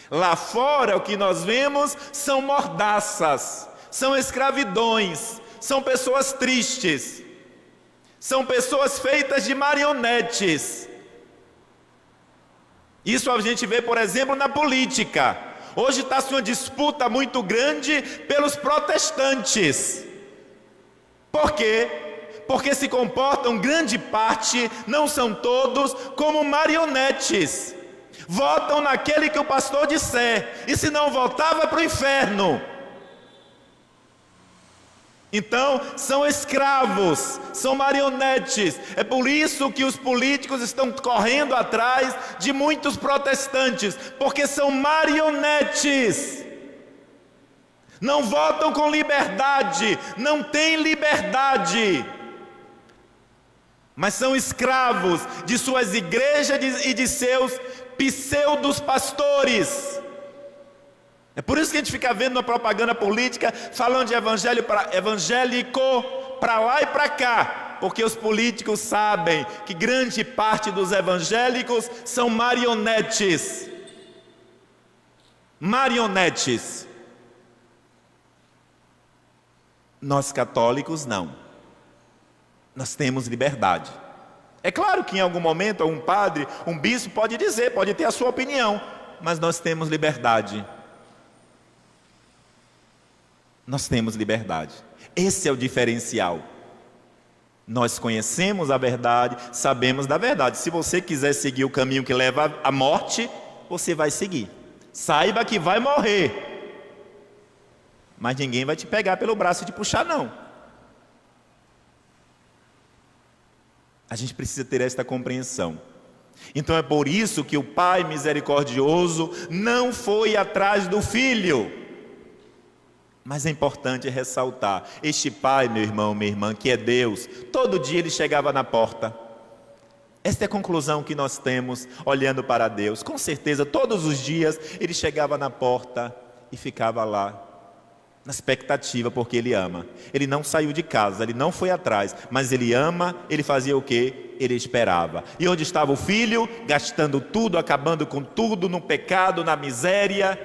Lá fora, o que nós vemos são mordaças, são escravidões, são pessoas tristes, são pessoas feitas de marionetes. Isso a gente vê, por exemplo, na política. Hoje está-se uma disputa muito grande pelos protestantes. Por quê? Porque se comportam, grande parte, não são todos, como marionetes. Votam naquele que o pastor disser, e se não votar, vai para o inferno. Então, são escravos, são marionetes. É por isso que os políticos estão correndo atrás de muitos protestantes, porque são marionetes. Não votam com liberdade, não têm liberdade, mas são escravos de suas igrejas e de seus pseudos pastores. É por isso que a gente fica vendo na propaganda política falando de evangélico para lá e para cá, porque os políticos sabem que grande parte dos evangélicos são marionetes. Marionetes. Nós católicos não. Nós temos liberdade. É claro que em algum momento um padre, um bispo pode dizer, pode ter a sua opinião, mas nós temos liberdade. Nós temos liberdade. Esse é o diferencial. Nós conhecemos a verdade, sabemos da verdade. Se você quiser seguir o caminho que leva à morte, você vai seguir. Saiba que vai morrer, mas ninguém vai te pegar pelo braço e te puxar, não. A gente precisa ter esta compreensão. Então é por isso que o Pai misericordioso não foi atrás do filho. Mas é importante ressaltar, este pai, meu irmão, minha irmã, que é Deus, todo dia ele chegava na porta. Esta é a conclusão que nós temos olhando para Deus. Com certeza, todos os dias ele chegava na porta e ficava lá, na expectativa, porque ele ama. Ele não saiu de casa, ele não foi atrás, mas ele ama, ele fazia o quê? Ele esperava. E onde estava o filho? Gastando tudo, acabando com tudo, no pecado, na miséria.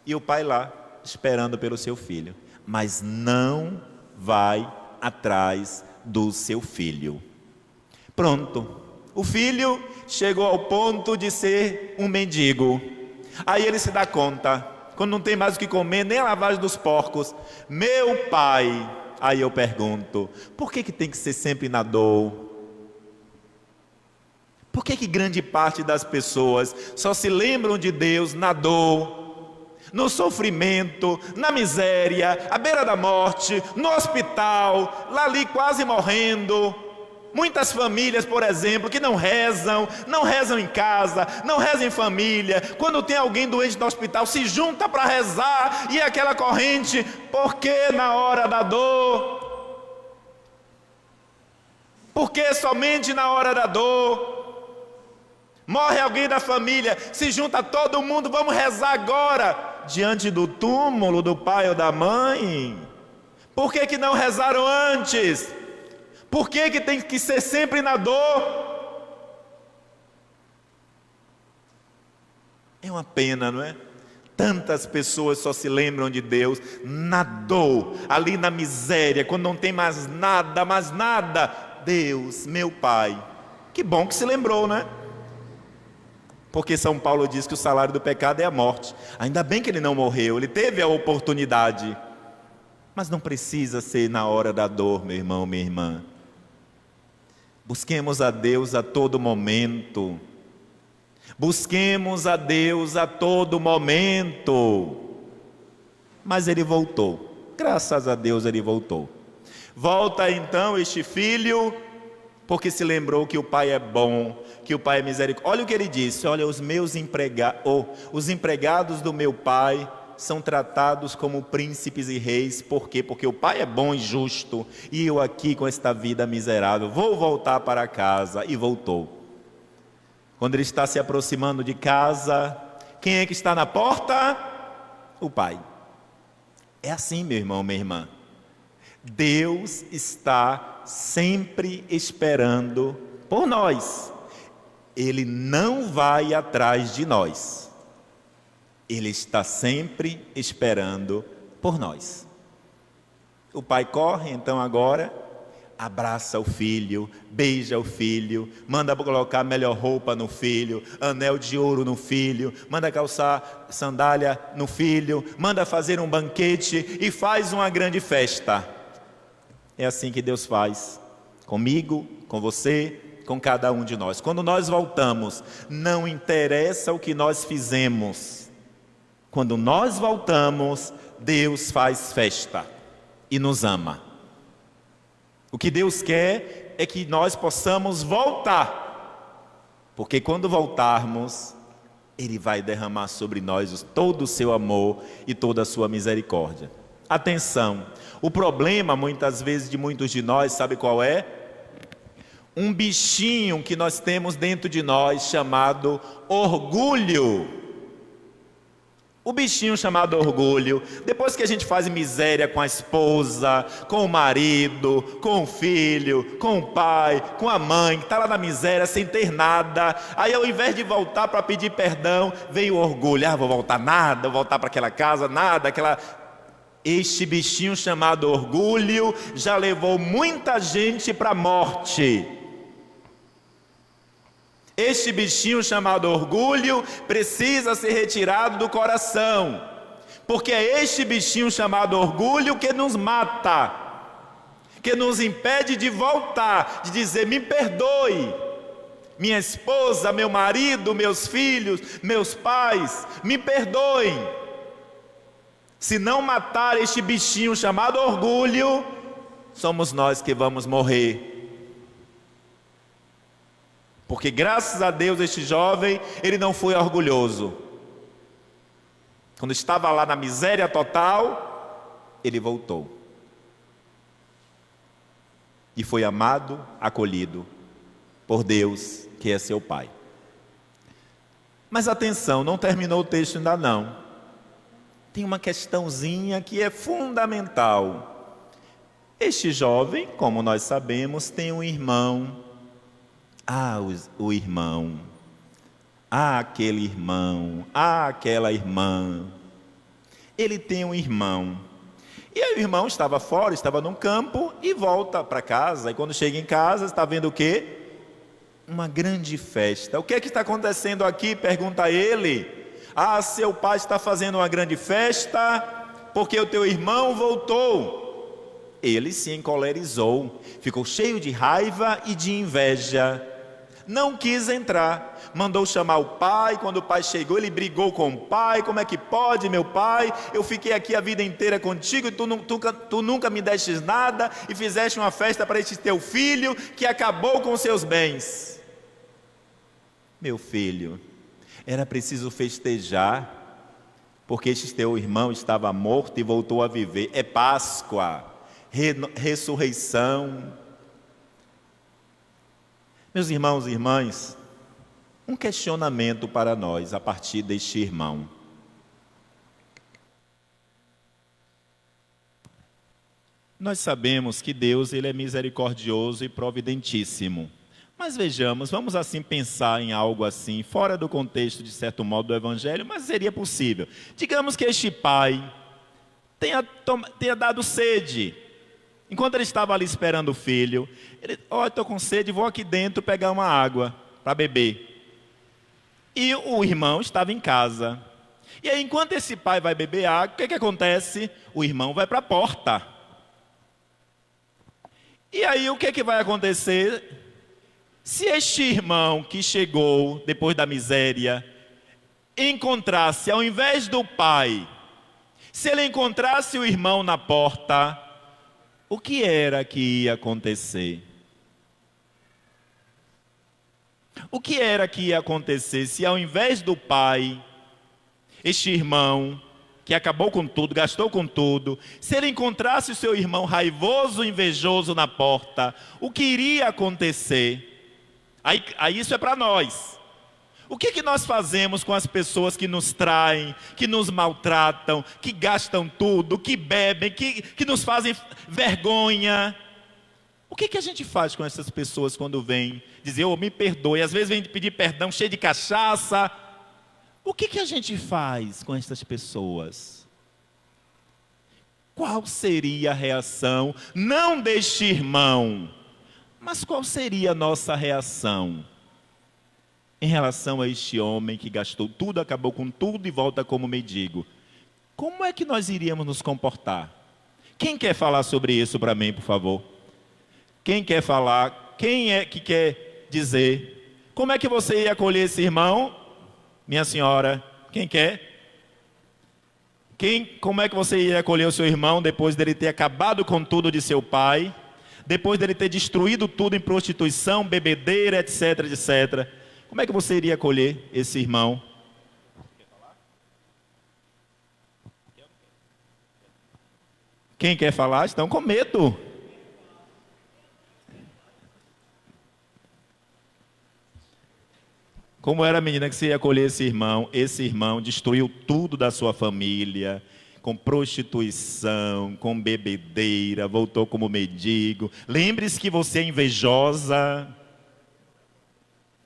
E o pai lá, esperando pelo seu filho, mas não vai atrás do seu filho. Pronto, o filho chegou ao ponto de ser um mendigo. Aí ele se dá conta, quando não tem mais o que comer, nem a lavagem dos porcos: meu pai. Aí eu pergunto, por que tem que ser sempre na dor? Por que grande parte das pessoas só se lembram de Deus na dor, no sofrimento, na miséria, à beira da morte, no hospital, lá ali quase morrendo? Muitas famílias, por exemplo, que não rezam em casa, não rezam em família. Quando tem alguém doente no hospital, se junta para rezar, e é aquela corrente, porque na hora da dor? Porque somente na hora da dor? Morre alguém da família, se junta todo mundo, vamos rezar agora, diante do túmulo do pai ou da mãe. Por que não rezaram antes? Por que tem que ser sempre na dor? É uma pena, não é? Tantas pessoas só se lembram de Deus na dor, ali na miséria, quando não tem mais nada. Deus, meu Pai. Que bom que se lembrou, né? Porque São Paulo diz que o salário do pecado é a morte. Ainda bem que ele não morreu, ele teve a oportunidade. Mas não precisa ser na hora da dor, meu irmão, minha irmã. Busquemos a Deus a todo momento. Busquemos a Deus a todo momento. Mas ele voltou. Graças a Deus ele voltou. Volta então este filho, porque se lembrou que o pai é bom, que o pai é misericórdia. Olha o que ele disse: olha, os empregados do meu pai são tratados como príncipes e reis. Por quê? Porque o pai é bom e justo, e eu aqui com esta vida miserável, vou voltar para casa. E voltou. Quando ele está se aproximando de casa, quem é que está na porta? O pai. É assim, meu irmão, minha irmã. Deus está sempre esperando por nós. Ele não vai atrás de nós. Ele está sempre esperando por nós. O pai corre então agora, abraça o filho, beija o filho, manda colocar a melhor roupa no filho, anel de ouro no filho, manda calçar sandália no filho, manda fazer um banquete e faz uma grande festa. É assim que Deus faz comigo, com você, com cada um de nós. Quando nós voltamos, não interessa o que nós fizemos. Quando nós voltamos, Deus faz festa e nos ama. O que Deus quer é que nós possamos voltar, porque quando voltarmos, Ele vai derramar sobre nós todo o seu amor e toda a sua misericórdia. Atenção, o problema muitas vezes de muitos de nós, sabe qual é? Um bichinho que nós temos dentro de nós chamado orgulho. O bichinho chamado orgulho, depois que a gente faz miséria com a esposa, com o marido, com o filho, com o pai, com a mãe, que está lá na miséria sem ter nada, aí ao invés de voltar para pedir perdão, vem o orgulho: vou voltar nada, vou voltar para aquela casa, nada, Este bichinho chamado orgulho já levou muita gente para a morte. Este bichinho chamado orgulho precisa ser retirado do coração, porque é este bichinho chamado orgulho que nos mata, que nos impede de voltar, de dizer: me perdoe, minha esposa, meu marido, meus filhos, meus pais, me perdoem. Se não matar este bichinho chamado orgulho, somos nós que vamos morrer. Porque graças a Deus este jovem, ele não foi orgulhoso. Quando estava lá na miséria total, ele voltou. E foi amado, acolhido por Deus, que é seu Pai. Mas atenção, não terminou o texto ainda não. Tem uma questãozinha que é fundamental. Este jovem, como nós sabemos, tem um irmão. O irmão, aquele irmão, aquela irmã. Ele tem um irmão. E aí o irmão estava fora, estava num campo e volta para casa. E quando chega em casa, está vendo o quê? Uma grande festa. O que é que está acontecendo aqui? Pergunta ele. Seu pai está fazendo uma grande festa porque o teu irmão voltou. Ele se encolerizou, ficou cheio de raiva e de inveja. Não quis entrar, mandou chamar o pai. Quando o pai chegou, ele brigou com o pai: como é que pode, meu pai? Eu fiquei aqui a vida inteira contigo e tu nunca me destes nada, e fizeste uma festa para este teu filho que acabou com seus bens. Meu filho, era preciso festejar, porque este teu irmão estava morto e voltou a viver. É Páscoa, ressurreição. Meus irmãos e irmãs, um questionamento para nós a partir deste irmão. Nós sabemos que Deus, Ele é misericordioso e providentíssimo. Mas vejamos, vamos assim pensar em algo assim, fora do contexto, de certo modo, do Evangelho, mas seria possível. Digamos que este pai tenha dado sede. Enquanto ele estava ali esperando o filho, ele, estou com sede, vou aqui dentro pegar uma água para beber. E o irmão estava em casa. E aí, enquanto esse pai vai beber água, o que acontece? O irmão vai para a porta. E aí, o que vai acontecer? Se este irmão que chegou depois da miséria encontrasse, ao invés do pai, se ele encontrasse o irmão na porta, o que era que ia acontecer? O que era que ia acontecer se, ao invés do pai, este irmão que acabou com tudo, gastou com tudo, se ele encontrasse o seu irmão raivoso, invejoso na porta, o que iria acontecer? Aí isso é para nós. O que nós fazemos com as pessoas que nos traem, que nos maltratam, que gastam tudo, que bebem, que nos fazem vergonha? O que a gente faz com essas pessoas quando vêm dizer, me perdoe? Às vezes vem pedir perdão cheio de cachaça. O que a gente faz com essas pessoas? Qual seria a reação, não deste irmão, mas qual seria a nossa reação em relação a este homem que gastou tudo, acabou com tudo e volta como mendigo? Como é que nós iríamos nos comportar? Quem quer falar sobre isso para mim, por favor? Quem quer falar? Quem é que quer dizer? Como é que você ia acolher esse irmão? Minha senhora, quem quer? Como é que você ia acolher o seu irmão depois dele ter acabado com tudo de seu pai? Depois dele ter destruído tudo em prostituição, bebedeira, etc, etc. Como é que você iria acolher esse irmão? Quem quer falar? Estão com medo. Como era a menina que você ia acolher esse irmão? Esse irmão destruiu tudo da sua família, com prostituição, com bebedeira, voltou como mendigo. Lembre-se que você é invejosa.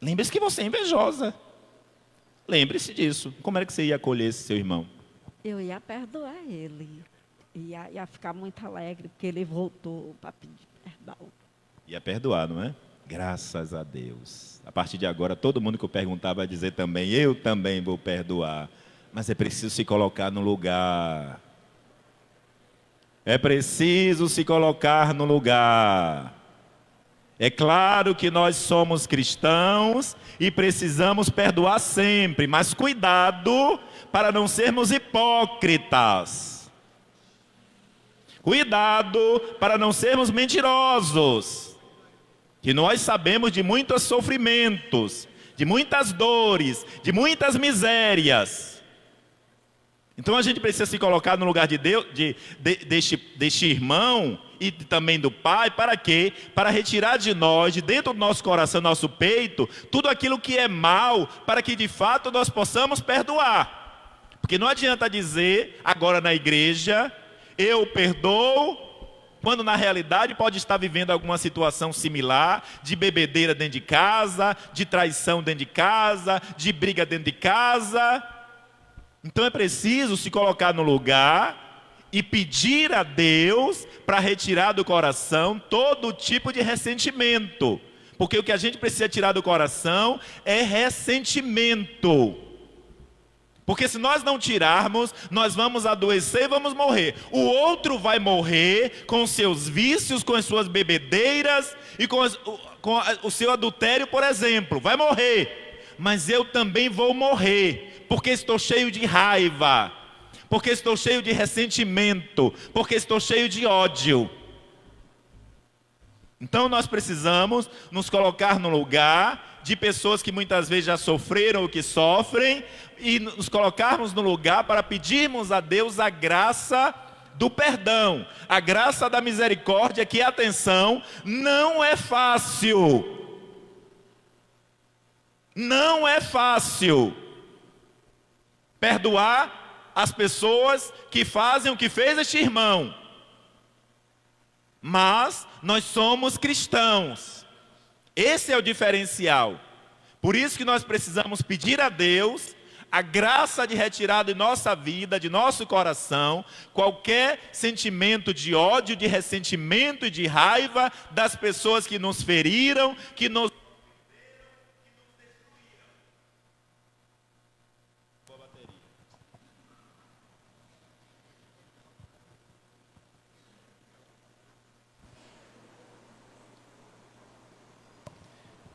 Lembre-se que você é invejosa. Lembre-se disso. Como era que você ia acolher esse seu irmão? Eu ia perdoar ele. Ia ficar muito alegre, porque ele voltou para pedir perdão. Ia perdoar, não é? Graças a Deus. A partir de agora, todo mundo que eu perguntar vai dizer também, eu também vou perdoar. Mas é preciso se colocar no lugar. É preciso se colocar no lugar. É claro que nós somos cristãos e precisamos perdoar sempre, mas cuidado para não sermos hipócritas. Cuidado para não sermos mentirosos. Que nós sabemos de muitos sofrimentos, de muitas dores, de muitas misérias. Então a gente precisa se colocar no lugar de Deus, deste irmão e também do pai, para quê? Para retirar de nós, de dentro do nosso coração, nosso peito, tudo aquilo que é mal, para que de fato nós possamos perdoar. Porque não adianta dizer agora na igreja, eu perdoo, quando na realidade pode estar vivendo alguma situação similar, de bebedeira dentro de casa, de traição dentro de casa, de briga dentro de casa. Então é preciso se colocar no lugar e pedir a Deus para retirar do coração todo tipo de ressentimento. Porque o que a gente precisa tirar do coração é ressentimento. Porque se nós não tirarmos, nós vamos adoecer e vamos morrer. O outro vai morrer com seus vícios, com as suas bebedeiras e com o seu adultério, por exemplo. Vai morrer. Mas eu também vou morrer, porque estou cheio de raiva, porque estou cheio de ressentimento, porque estou cheio de ódio. Então nós precisamos nos colocar no lugar de pessoas que muitas vezes já sofreram o que sofrem e nos colocarmos no lugar para pedirmos a Deus a graça do perdão, a graça da misericórdia, que, atenção, não é fácil. Não é fácil perdoar as pessoas que fazem o que fez este irmão. Mas nós somos cristãos. Esse é o diferencial. Por isso que nós precisamos pedir a Deus a graça de retirar de nossa vida, de nosso coração, qualquer sentimento de ódio, de ressentimento e de raiva das pessoas que nos feriram, que nos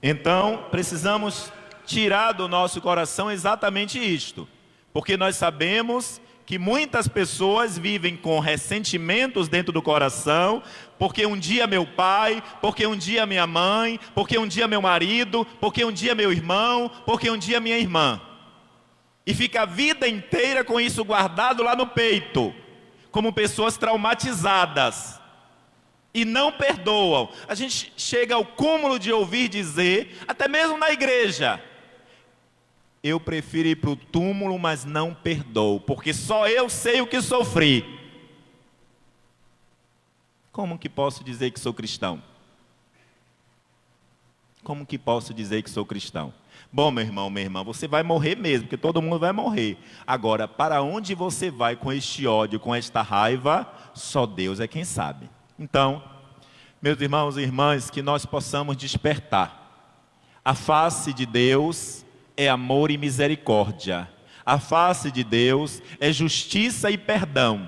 Então, precisamos tirar do nosso coração exatamente isto, porque nós sabemos que muitas pessoas vivem com ressentimentos dentro do coração, porque um dia meu pai, porque um dia minha mãe, porque um dia meu marido, porque um dia meu irmão, porque um dia minha irmã. E fica a vida inteira com isso guardado lá no peito, como pessoas traumatizadas. E não perdoam. A gente chega ao cúmulo de ouvir dizer, até mesmo na igreja: eu prefiro ir para o túmulo, mas não perdoo, porque só eu sei o que sofri. Como que posso dizer que sou cristão? Como que posso dizer que sou cristão? Bom, meu irmão, minha irmã, você vai morrer mesmo, porque todo mundo vai morrer. Agora, para onde você vai com este ódio, com esta raiva, só Deus é quem sabe. Então, meus irmãos e irmãs, que nós possamos despertar. A face de Deus é amor e misericórdia. A face de Deus é justiça e perdão.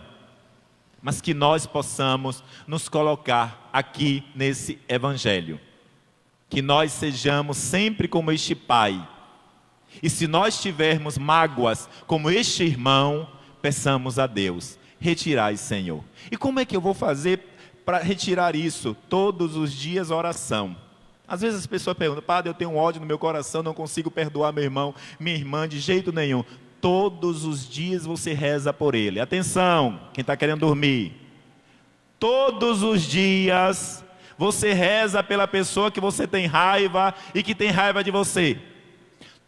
Mas que nós possamos nos colocar aqui nesse evangelho. Que nós sejamos sempre como este pai. E se nós tivermos mágoas como este irmão, peçamos a Deus: retirai, Senhor. E como é que eu vou fazer para retirar isso? Todos os dias oração. Às vezes as pessoas perguntam: padre, eu tenho um ódio no meu coração, não consigo perdoar meu irmão, minha irmã de jeito nenhum. Todos os dias você reza por ele. Atenção, quem está querendo dormir. Todos os dias você reza pela pessoa que você tem raiva e que tem raiva de você.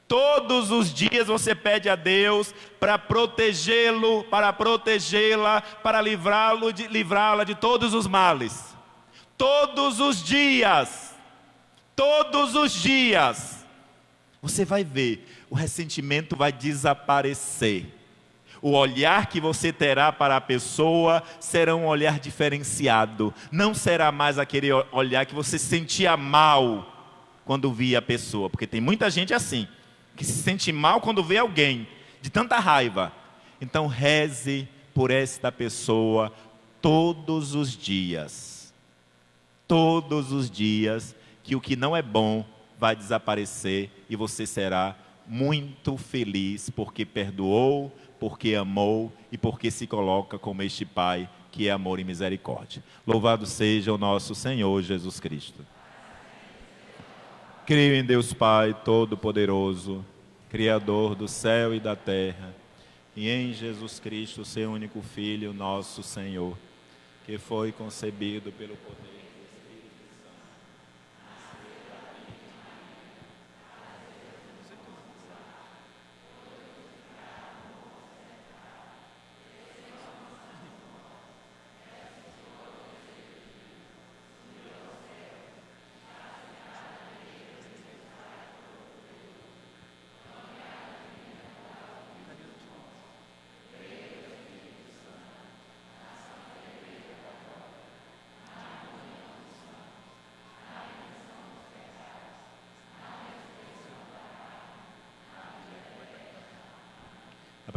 Todos os dias você pede a Deus para protegê-lo, para protegê-la, para livrá-la de todos os males. Todos os dias, você vai ver, o ressentimento vai desaparecer. O olhar que você terá para a pessoa será um olhar diferenciado. Não será mais aquele olhar que você sentia mal quando via a pessoa, porque tem muita gente assim, que se sente mal quando vê alguém, de tanta raiva. Então reze por esta pessoa todos os dias. Todos os dias, que o que não é bom vai desaparecer e você será muito feliz, porque perdoou, porque amou e porque se coloca como este Pai que é amor e misericórdia. Louvado seja o nosso Senhor Jesus Cristo. Creio em Deus Pai Todo-Poderoso, Criador do céu e da terra, e em Jesus Cristo, seu único Filho, nosso Senhor, que foi concebido pelo poder do Espírito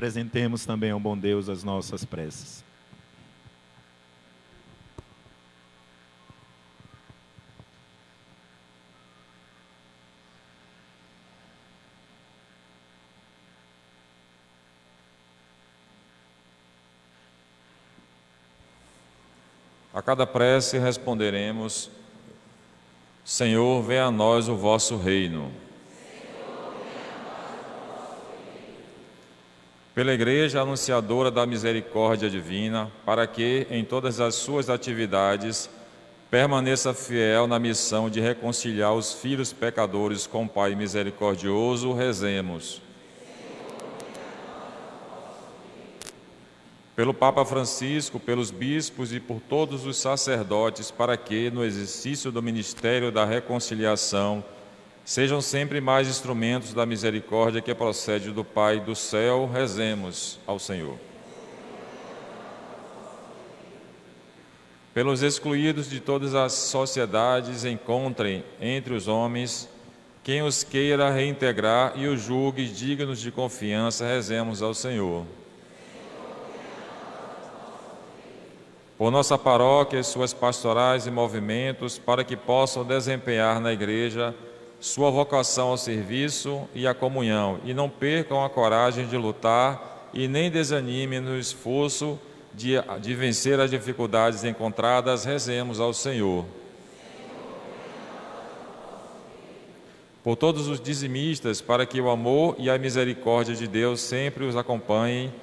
Apresentemos também ao bom Deus as nossas preces. A cada prece responderemos: Senhor, venha a nós o vosso reino. Pela Igreja Anunciadora da Misericórdia Divina, para que, em todas as suas atividades, permaneça fiel na missão de reconciliar os filhos pecadores com o Pai misericordioso, rezemos. pelo Papa Francisco, pelos bispos e por todos os sacerdotes, para que, no exercício do ministério da reconciliação, sejam sempre mais instrumentos da misericórdia que procede do Pai do céu. Rezemos ao Senhor. Pelos excluídos de todas as sociedades, encontrem entre os homens quem os queira reintegrar e os julgue dignos de confiança. Rezemos ao Senhor. Por nossa paróquia e suas pastorais e movimentos, para que possam desempenhar na Igreja sua vocação ao serviço e à comunhão, e não percam a coragem de lutar e nem desanimem no esforço de vencer as dificuldades encontradas. Rezemos ao Senhor. Por todos os dizimistas, para que o amor e a misericórdia de Deus sempre os acompanhem,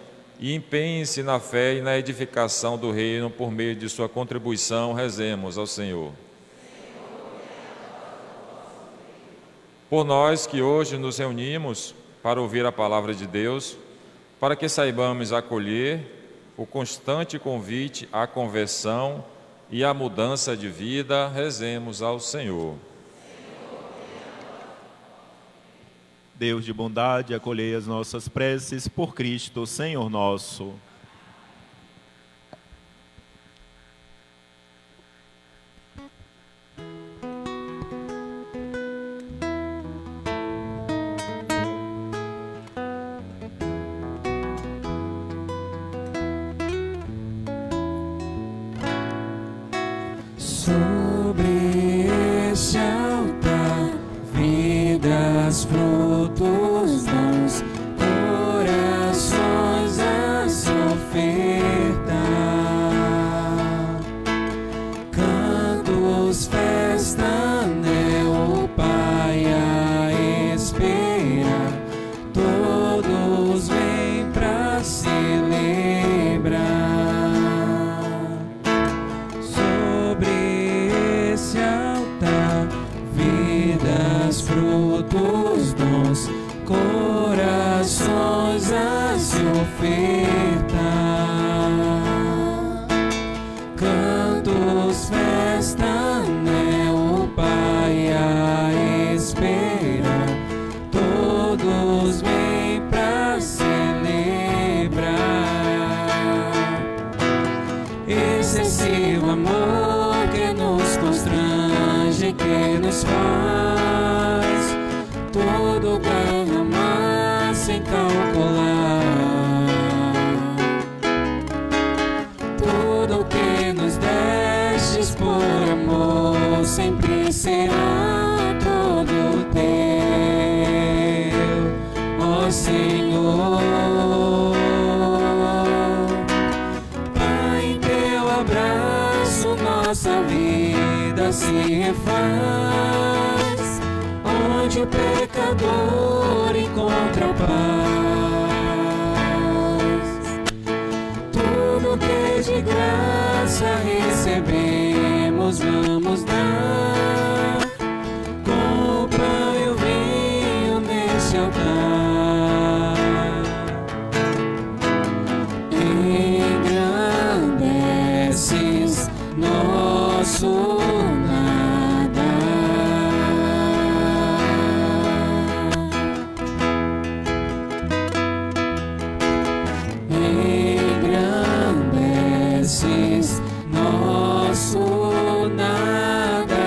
e empenhem-se na fé e na edificação do reino por meio de sua contribuição. Rezemos ao Senhor. Por nós que hoje nos reunimos para ouvir a palavra de Deus, para que saibamos acolher o constante convite à conversão e à mudança de vida, rezemos ao Senhor. Deus de bondade, acolhei as nossas preces por Cristo, Senhor nosso. Sobre este altar, vidas, frutos, dons, corações a se ofertar, cantos, festa, né, o Pai a esperar, todos vêm pra celebrar. Sobre esse altar, vidas, frutos, dons, corações a se ofertar, cantos, festa, né, o Pai a esperar, todos vêm pra celebrar. Excessivo amor que nos constrange, que nos faz todo derramar sem calcular. Tudo que nos destes por amor sempre será todo teu, ó Senhor. Pai, em teu abraço nossa vida se refaz, onde o pecador encontra paz. Tudo que de graça recebemos vamos dar, com o pão e o vinho neste altar. Engrandeces nosso nada. Engrandeces nosso nada.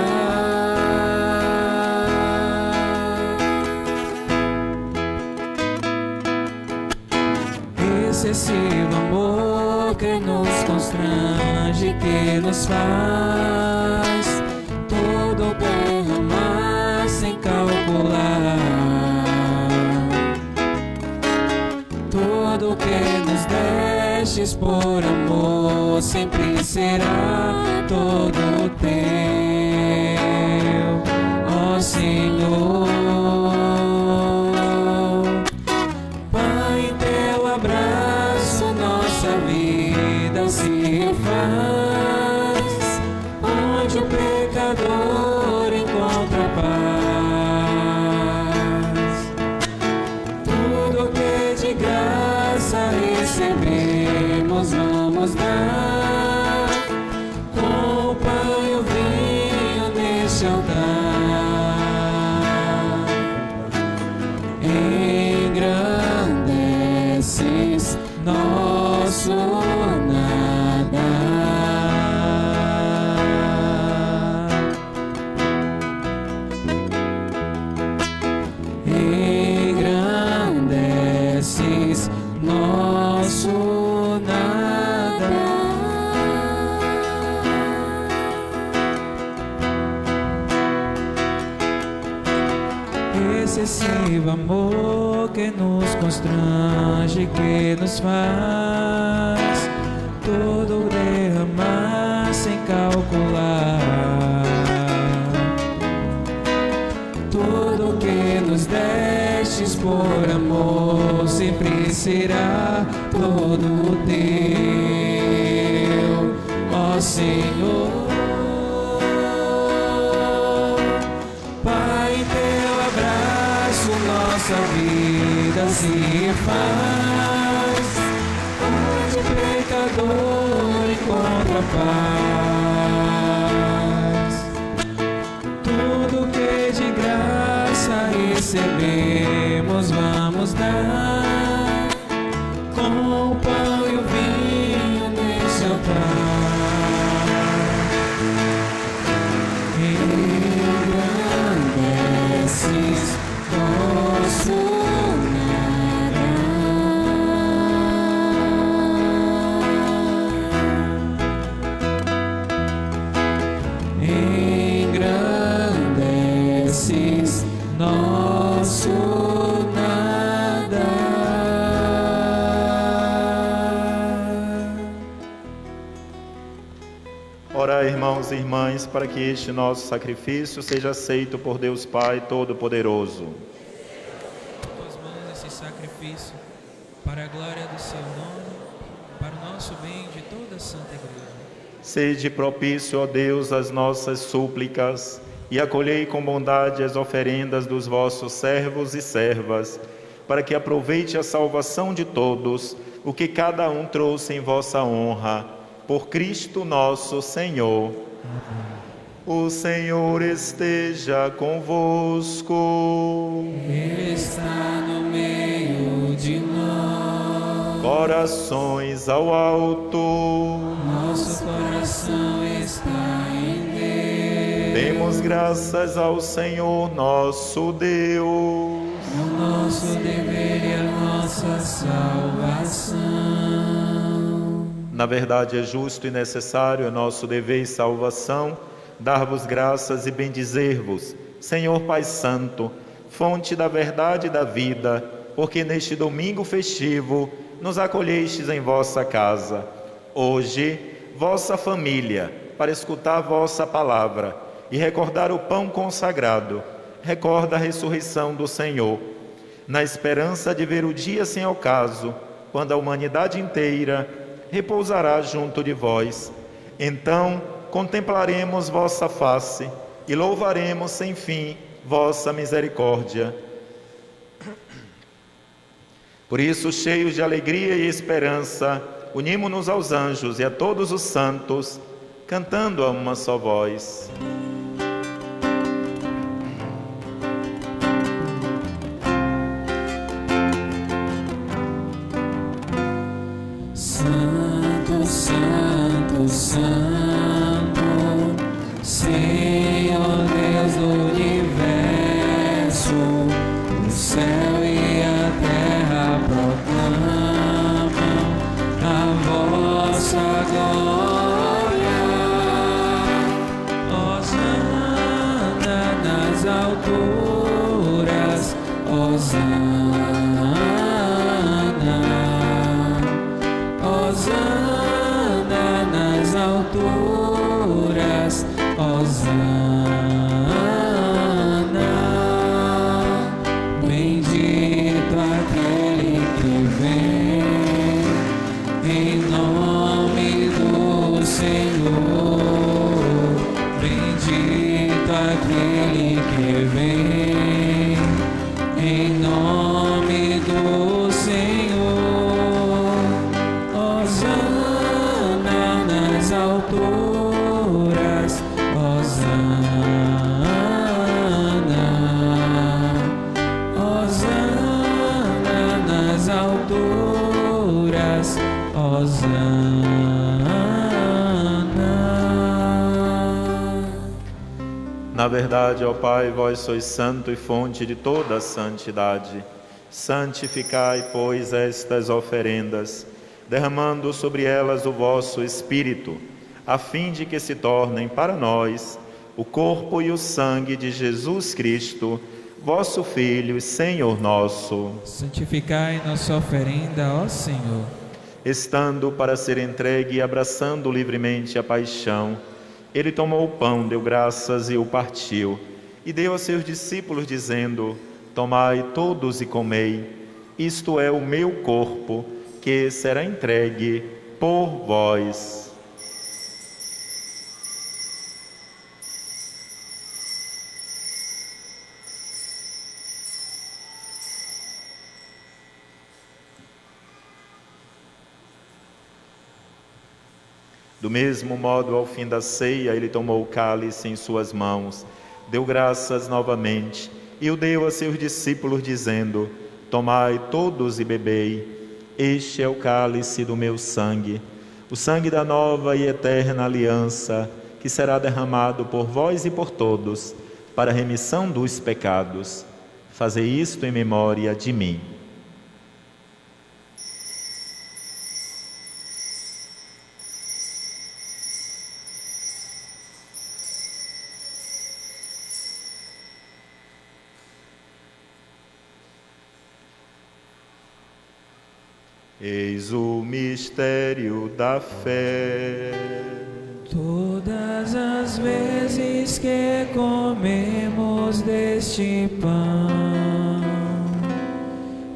Excessivo amor que nos constrange, que nos faz todo derramar sem calcular. Tudo que nos destes por amor sempre será todo teu, ó Senhor. Pai, em teu abraço nossa vida se refaz, onde o pecador encontra paz. Tudo que de graça recebemos engrandeces nosso nada. Excessivo amor que nos constrange, que nos faz todo derramar sem calcular. Tudo que nos destes por amor sempre será todo teu, ó Senhor. Pai, em teu abraço nossa vida se faz, onde pecador encontra paz. Tudo que de graça recebemos vamos dar, com o pão e o vinho nesse altar. Engrandeces nosso nada. Engrandeces nosso nada. Orai, irmãos e irmãs, para que este nosso sacrifício seja aceito por Deus Pai Todo-Poderoso. Tuas mãos esse sacrifício, para a glória do seu nome, para o nosso bem de toda a Santa Igreja. Sede propício, ó Deus, às nossas súplicas, e acolhei com bondade as oferendas dos vossos servos e servas, para que aproveite a salvação de todos, o que cada um trouxe em vossa honra, por Cristo nosso Senhor. O Senhor esteja convosco. Ele está no meio de nós. Corações ao alto. Nosso coração está em Deus. Demos graças ao Senhor nosso Deus. É o nosso dever e a nossa salvação. Na verdade, é justo e necessário, é nosso dever e salvação, dar-vos graças e bendizer-vos, Senhor Pai Santo, fonte da verdade e da vida, porque neste domingo festivo nos acolhestes em vossa casa. Hoje, vossa família, para escutar vossa palavra e recordar o pão consagrado, recorda a ressurreição do Senhor, na esperança de ver o dia sem ocaso, quando a humanidade inteira repousará junto de vós. Então contemplaremos vossa face e louvaremos sem fim vossa misericórdia. Por isso, cheios de alegria e esperança, unimo-nos aos anjos e a todos os santos, cantando a uma só voz. Santo, Santo, Santo, Senhor Deus do universo, o céu e a terra proclamam a vossa glória. Hosana nas alturas, hosana. Hosana nas alturas, hosana. Bendito aquele que vem em nome do Senhor. Bendito aquele que vem em nome do Senhor. Hosana nas alturas, hosana. Hosana nas alturas, hosana. Na Na verdade, ó Pai, vós sois santo e fonte de toda a santidade. Santificai, pois, estas oferendas, derramando sobre elas o vosso Espírito, a fim de que se tornem para nós o corpo e o sangue de Jesus Cristo, vosso Filho e Senhor nosso. Santificai nossa oferenda, ó Senhor. Estando para ser entregue e abraçando livremente a paixão, ele tomou o pão, deu graças e o partiu, e deu a seus discípulos, dizendo: tomai todos e comei, isto é o meu corpo, que será entregue por vós. Do mesmo modo, ao fim da ceia, ele tomou o cálice em suas mãos, deu graças novamente e o deu a seus discípulos, dizendo: tomai todos e bebei, este é o cálice do meu sangue, o sangue da nova e eterna aliança, que será derramado por vós e por todos, para a remissão dos pecados. Fazei isto em memória de mim. Eis o mistério da fé. Todas as vezes que comemos deste pão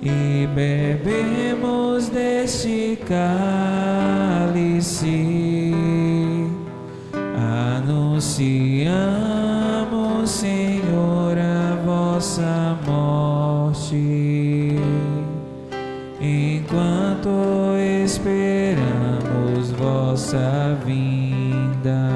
e bebemos deste cálice, anunciamos, Senhor, a vossa morte, enquanto esperamos vossa vinda.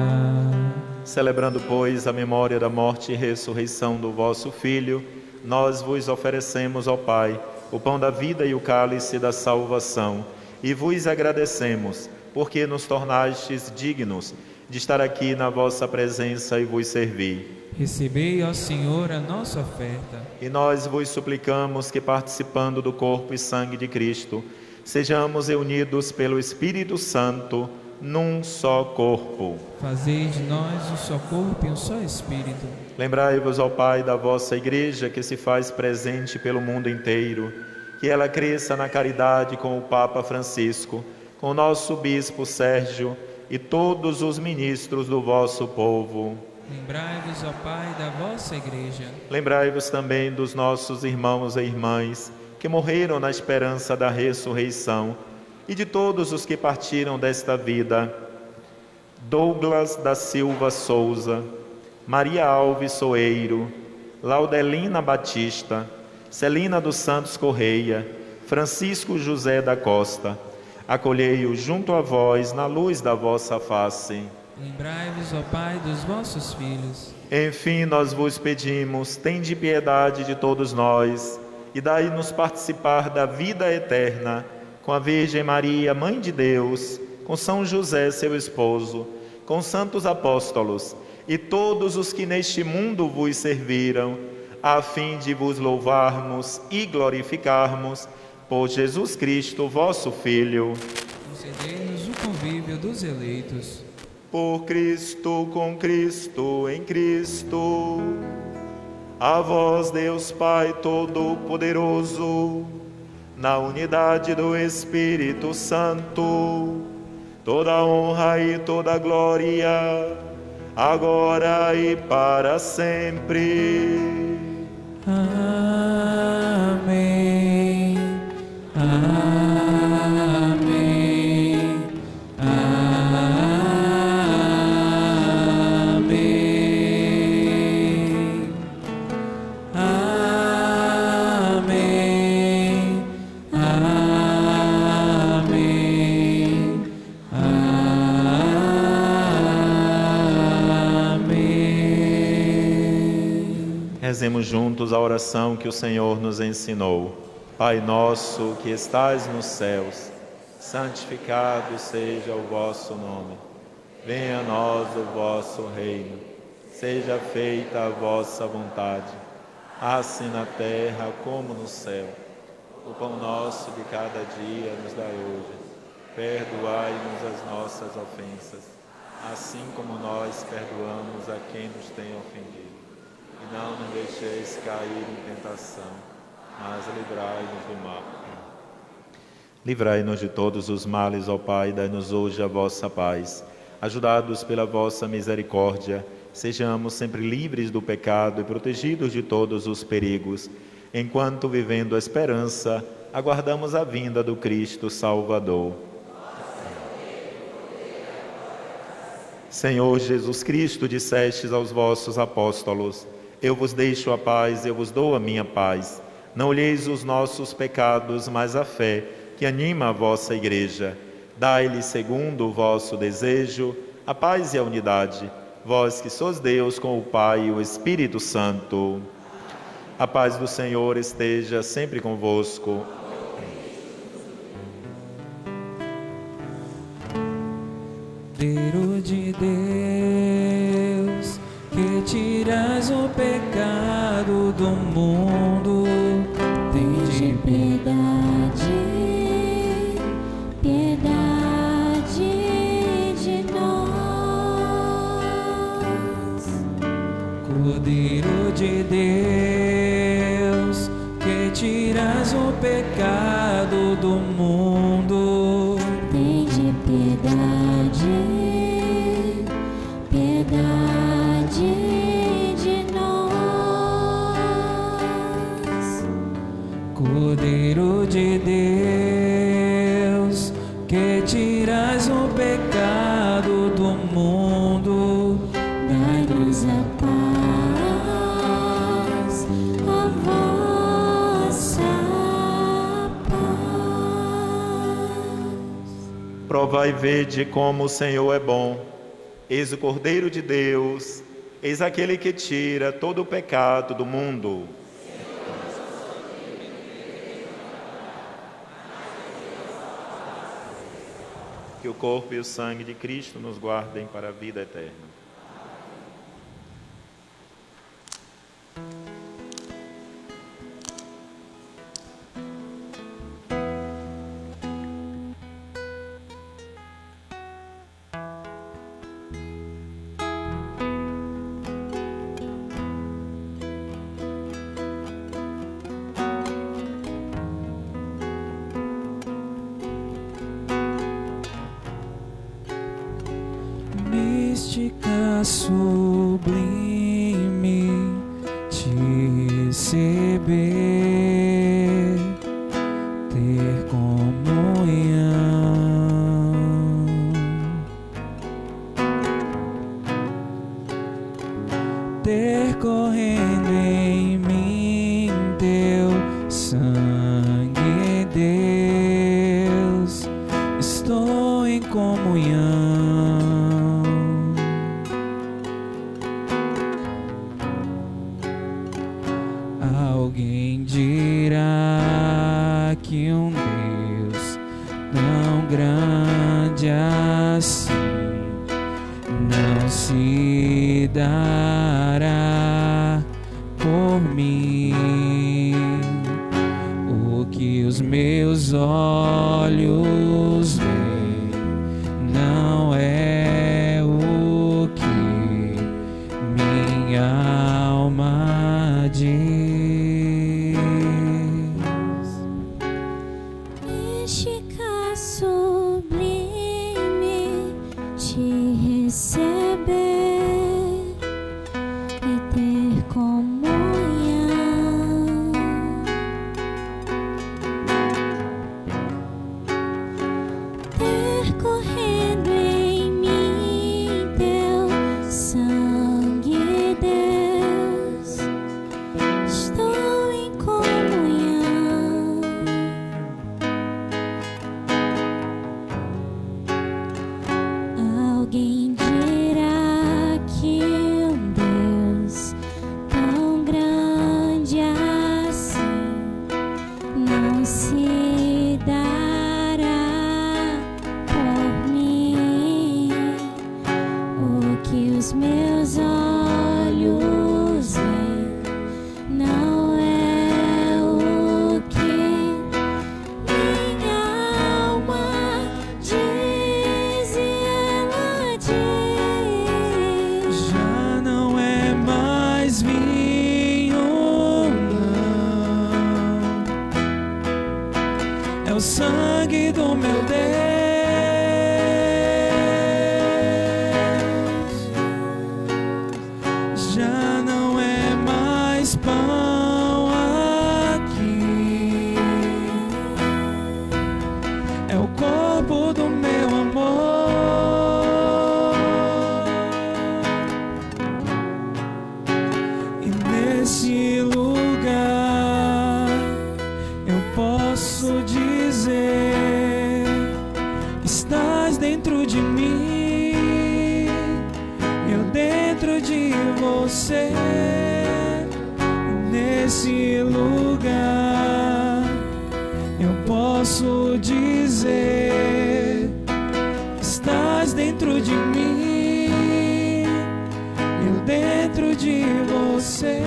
Celebrando, pois, a memória da morte e ressurreição do vosso Filho, nós vos oferecemos, ó Pai, o pão da vida e o cálice da salvação, e vos agradecemos, porque nos tornastes dignos de estar aqui na vossa presença e vos servir. Recebei, ó Senhor, a nossa oferta. E nós vos suplicamos que, participando do corpo e sangue de Cristo, sejamos reunidos pelo Espírito Santo num só corpo. Fazei de nós um só corpo e um só Espírito. Lembrai-vos, ó Pai, da vossa Igreja, que se faz presente pelo mundo inteiro, que ela cresça na caridade com o Papa Francisco, com o nosso Bispo Sérgio e todos os ministros do vosso povo. Lembrai-vos, ó Pai, da vossa Igreja. Lembrai-vos também dos nossos irmãos e irmãs que morreram na esperança da ressurreição e de todos os que partiram desta vida. Douglas da Silva Souza, Maria Alves Soeiro, Laudelina Batista, Celina dos Santos Correia, Francisco José da Costa, acolhei-os junto a vós na luz da vossa face. Lembrai-vos, ó Pai, dos vossos filhos. Enfim, nós vos pedimos, tende piedade de todos nós e dai-nos participar da vida eterna com a Virgem Maria, Mãe de Deus, com São José, seu esposo, com santos apóstolos e todos os que neste mundo vos serviram, a fim de vos louvarmos e glorificarmos por Jesus Cristo, vosso Filho. Concedei-nos o convívio dos eleitos. Por Cristo, com Cristo, em Cristo, a vós, Deus Pai Todo-Poderoso, na unidade do Espírito Santo, toda honra e toda glória, agora e para sempre. Amém. Amém. Rezemos juntos a oração que o Senhor nos ensinou. Pai nosso que estais nos céus, santificado seja o vosso nome. Venha a nós o vosso reino. seja feita a vossa vontade, assim na terra como no céu. O pão nosso de cada dia nos dai hoje. Perdoai-nos as nossas ofensas, assim como nós perdoamos a quem nos tem ofendido. E não nos deixeis cair em tentação, mas livrai-nos do mal. Livrai-nos de todos os males, ó Pai, dai-nos hoje a vossa paz. Ajudados pela vossa misericórdia, sejamos sempre livres do pecado e protegidos de todos os perigos, enquanto, vivendo a esperança, aguardamos a vinda do Cristo Salvador. Senhor Jesus Cristo, dissestes aos vossos apóstolos: eu vos deixo a paz, eu vos dou a minha paz. Não olheis os nossos pecados, mas a fé que anima a vossa Igreja. Dai-lhe, segundo o vosso desejo, a paz e a unidade, vós que sois Deus com o Pai e o Espírito Santo. A paz do Senhor esteja sempre convosco. Cordeiro de Deus, que tiras o pecado do mundo, Tende piedade, piedade de nós. Cordeiro de Deus, que tiras o pecado do mundo, Tende piedade, piedade de nós. Cordeiro de Deus, que tiras o pecado do mundo, Dai-nos a paz, a vossa paz. Provai e vede como o Senhor é bom. Eis o Cordeiro de Deus, eis aquele que tira todo o pecado do mundo. Que o corpo e o sangue de Cristo nos guardem para a vida eterna. mística sublime, te receber, ter comunhão, ter correndo em mim teu sangue, Deus, estou em comunhão. Alguém dirá que um Deus tão grande assim não se dará por mim. O que os meus olhos veem não é o que minha alma diz. Mística sublime, te receber e ter comunhão, é o sangue do meu Deus. Já não é mais pão aqui, é o corpo do meu amor. E nesse lugar eu posso dizer: estás dentro de mim, eu dentro de você. Nesse lugar eu posso dizer: estás dentro de mim, eu dentro de você.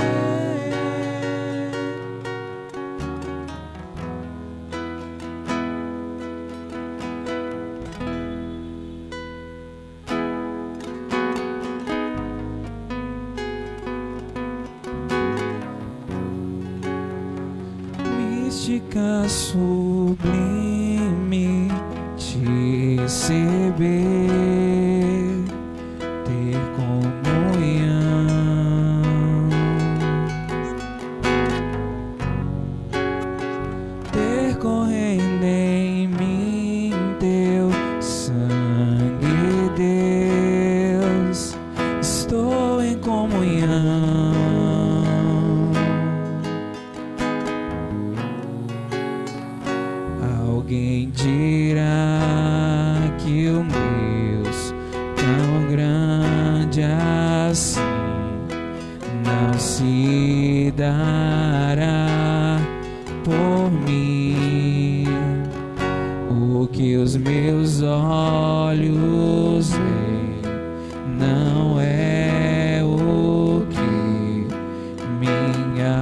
Mística sublime, te receber, ter comunhão, ter correndo em mim teu sangue, Deus, estou em comunhão. Alguém dirá que o Deus tão grande assim não se dará por mim. O que os meus olhos veem não é o que minha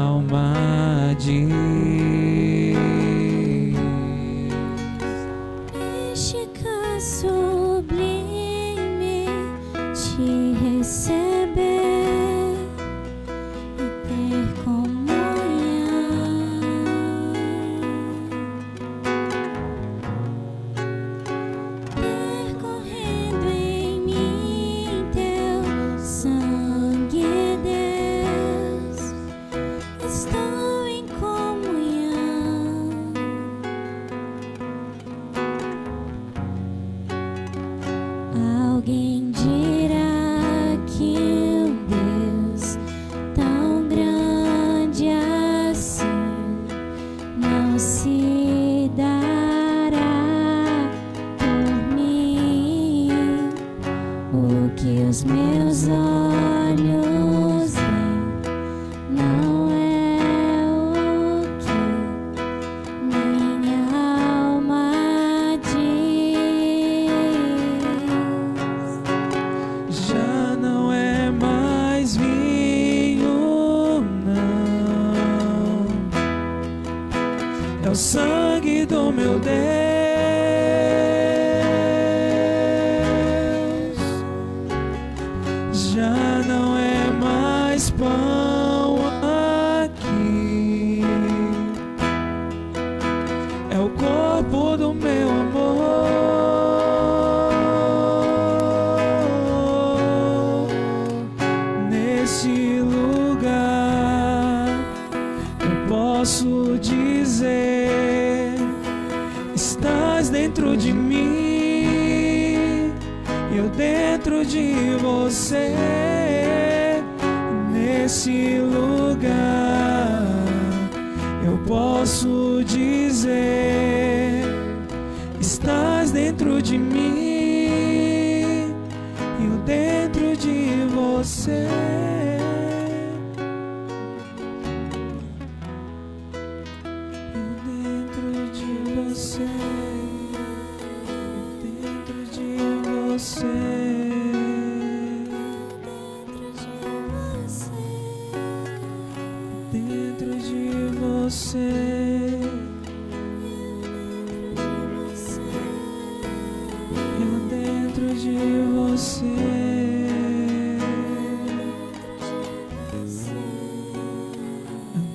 alma diz. Mística sublime, te receber e ter comunhão, ter correndo em mim teu sangue, Deus, estou em comunhão. Alguém dirá que um Deus tão grande assim não se dará por mim. O que os meus olhos veem não é o que minha alma diz. Já não é mais vinho, não, é o sangue do meu Deus. Já não é mais pão aqui, é o corpo do meu amor. Nesse lugar eu posso dizer: estás dentro de mim, eu dentro de você. Nesse lugar eu posso dizer: estás dentro de mim, eu dentro de você. Eu dentro de você, eu dentro de você. Dentro de você, eu dentro de você.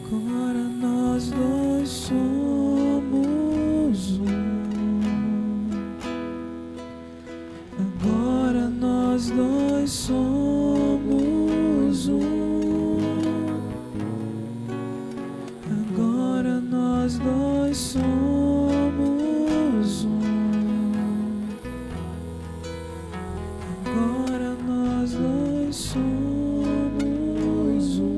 Agora nós dois somos nós somos um. Agora nós dois somos um.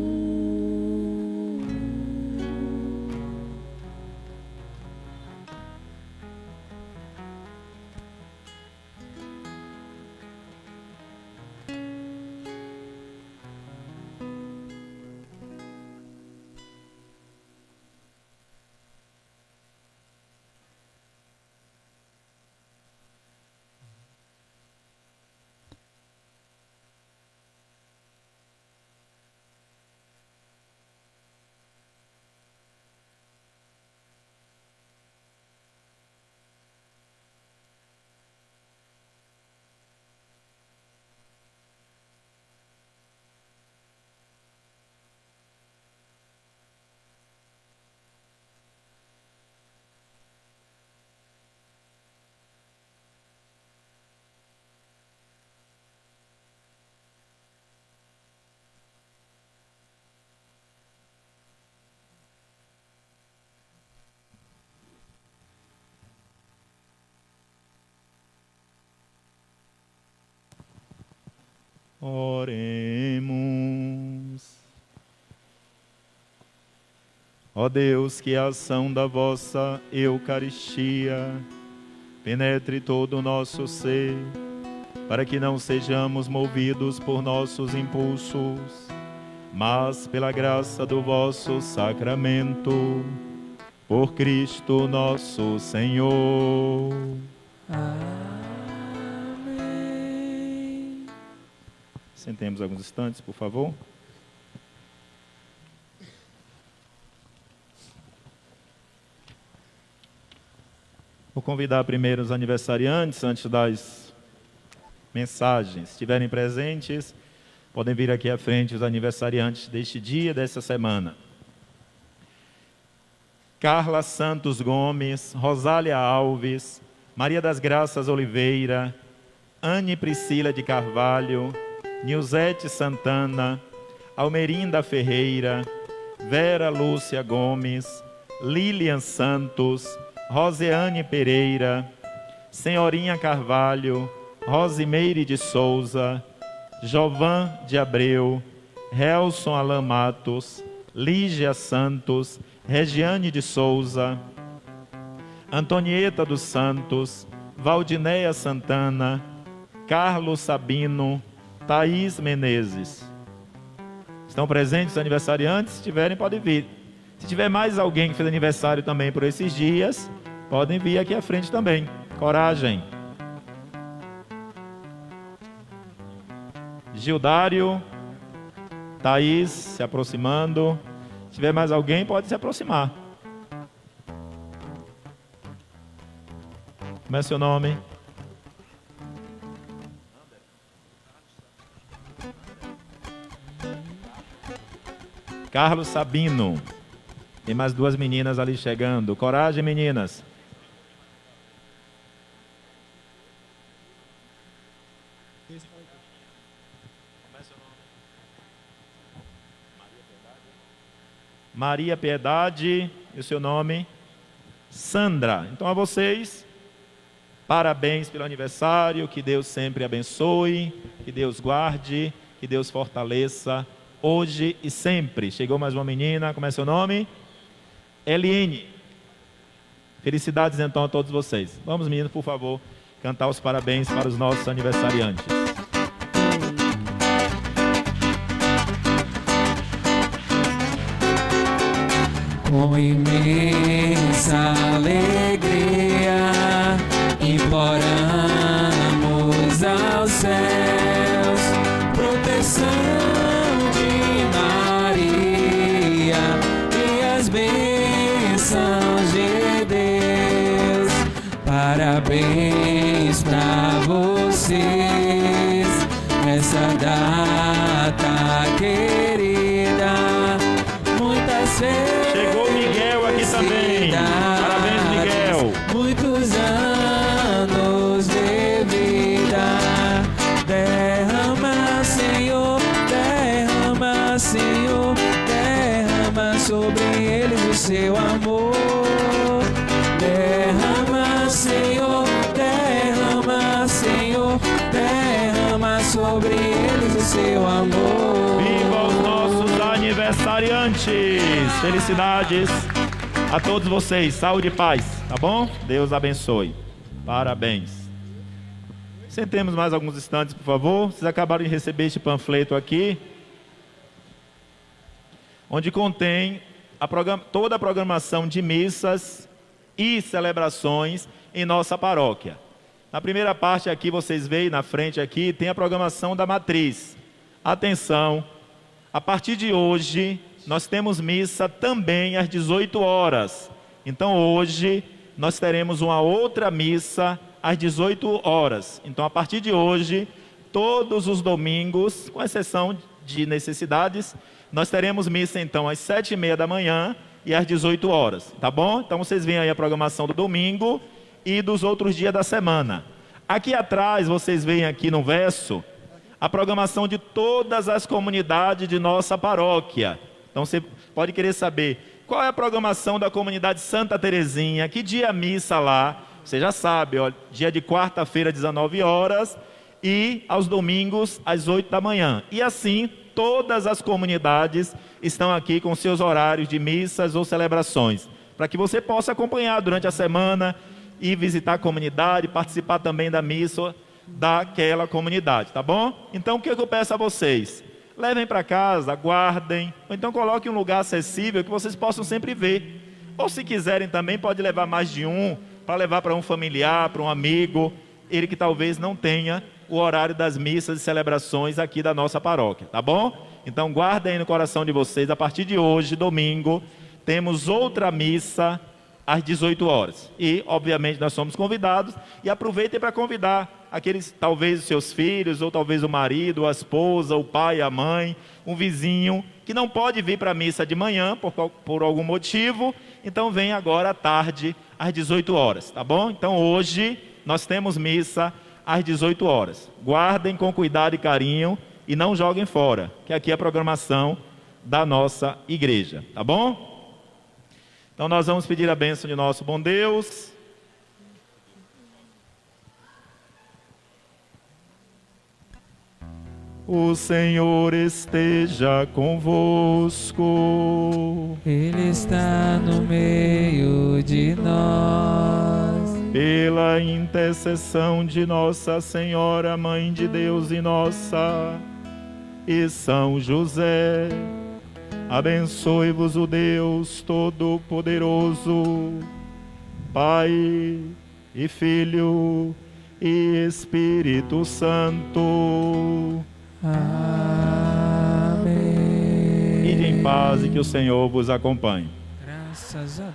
Oremos. Ó Deus, que a ação da vossa Eucaristia penetre todo o nosso ser, para que não sejamos movidos por nossos impulsos, mas pela graça do vosso sacramento, por Cristo nosso Senhor. Amém. Sentemos alguns instantes, por favor. Vou convidar primeiro os aniversariantes, antes das mensagens. Se estiverem presentes, podem vir aqui à frente os aniversariantes deste dia, dessa semana. Carla Santos Gomes, Rosália Alves, Maria das Graças Oliveira, Anne Priscila de Carvalho, Nilzete Santana, Almerinda Ferreira, Vera Lúcia Gomes, Lilian Santos, Roseane Pereira, Senhorinha Carvalho, Rosimeire de Souza, Jovan de Abreu, Helson Alan Matos, Lígia Santos, Regiane de Souza, Antonieta dos Santos, Valdinéia Santana, Carlos Sabino, Thaís Menezes. Estão presentes os aniversariantes? Se tiverem, podem vir. Se tiver mais alguém que fez aniversário também por esses dias, podem vir aqui à frente também. Coragem. Gildário, Thaís se aproximando. Se tiver mais alguém, pode se aproximar. Como é seu nome? Carlos Sabino. Tem mais duas meninas ali chegando. Coragem, meninas. Maria Piedade. E o seu nome? Sandra. Então a vocês, parabéns pelo aniversário. Que Deus sempre abençoe. Que Deus guarde. Que Deus fortaleça. Hoje e sempre. Chegou mais uma menina. Como é seu nome? Eliane. Felicidades então a todos vocês. Vamos, meninos, por favor, cantar os parabéns para os nossos aniversariantes. Com imensa alegria, imploramos aos céus proteção de Maria e as bênçãos de Deus. Parabéns pra vocês nessa data querida. Muitas vezes. Chegou o Miguel aqui também. Parabéns, Miguel. Muitos anos de vida. Derrama, Senhor, derrama, Senhor, derrama sobre eles o seu amor. seu amor. Viva os nossos aniversariantes! Felicidades a todos vocês, saúde e paz, tá bom? Deus abençoe. Parabéns. Sentemos mais alguns instantes, por favor. Vocês acabaram de receber este panfleto aqui, onde contém toda a programação de missas e celebrações em nossa paróquia. Na primeira parte aqui, vocês veem na frente aqui, tem a programação da matriz. Atenção, a partir de hoje, nós temos missa também às 18 horas. Então hoje, nós teremos uma outra missa às 18 horas. Então a partir de hoje, todos os domingos, com exceção de necessidades, nós teremos missa então às 7h30 da manhã e às 18 horas, tá bom? Então vocês veem aí a programação do domingo e dos outros dias da semana. Aqui atrás, vocês veem aqui no verso, a programação de todas as comunidades de nossa paróquia. Então você pode querer saber qual é a programação da comunidade Santa Terezinha, que dia a missa lá, você já sabe, ó, dia de quarta-feira, 19 horas, e aos domingos, às 8 da manhã. E assim, todas as comunidades estão aqui com seus horários de missas ou celebrações, para que você possa acompanhar durante a semana e visitar a comunidade, participar também da missa daquela comunidade, tá bom? Então, o que eu peço a vocês? Levem para casa, guardem, ou então coloquem um lugar acessível que vocês possam sempre ver. Ou se quiserem também, pode levar mais de um, para levar para um familiar, para um amigo, ele que talvez não tenha o horário das missas e celebrações aqui da nossa paróquia, tá bom? Então guardem aí no coração de vocês, a partir de hoje, domingo, temos outra missa às 18 horas. E, obviamente, nós somos convidados, e aproveitem para convidar aqueles, talvez os seus filhos, ou talvez o marido, a esposa, o pai, a mãe, um vizinho, que não pode vir para a missa de manhã, por algum motivo, então vem agora à tarde, às 18 horas, tá bom? Então hoje nós temos missa às 18 horas. Guardem com cuidado e carinho e não joguem fora, que aqui é a programação da nossa igreja, tá bom? Então nós vamos pedir a bênção de nosso bom Deus. O Senhor esteja convosco. Ele está no meio de nós. Pela intercessão de Nossa Senhora, Mãe de Deus e nossa, e São José, abençoe-vos o Deus Todo-Poderoso, Pai e Filho e Espírito Santo. Amém. Ide em paz e que o Senhor vos acompanhe. Graças a Deus.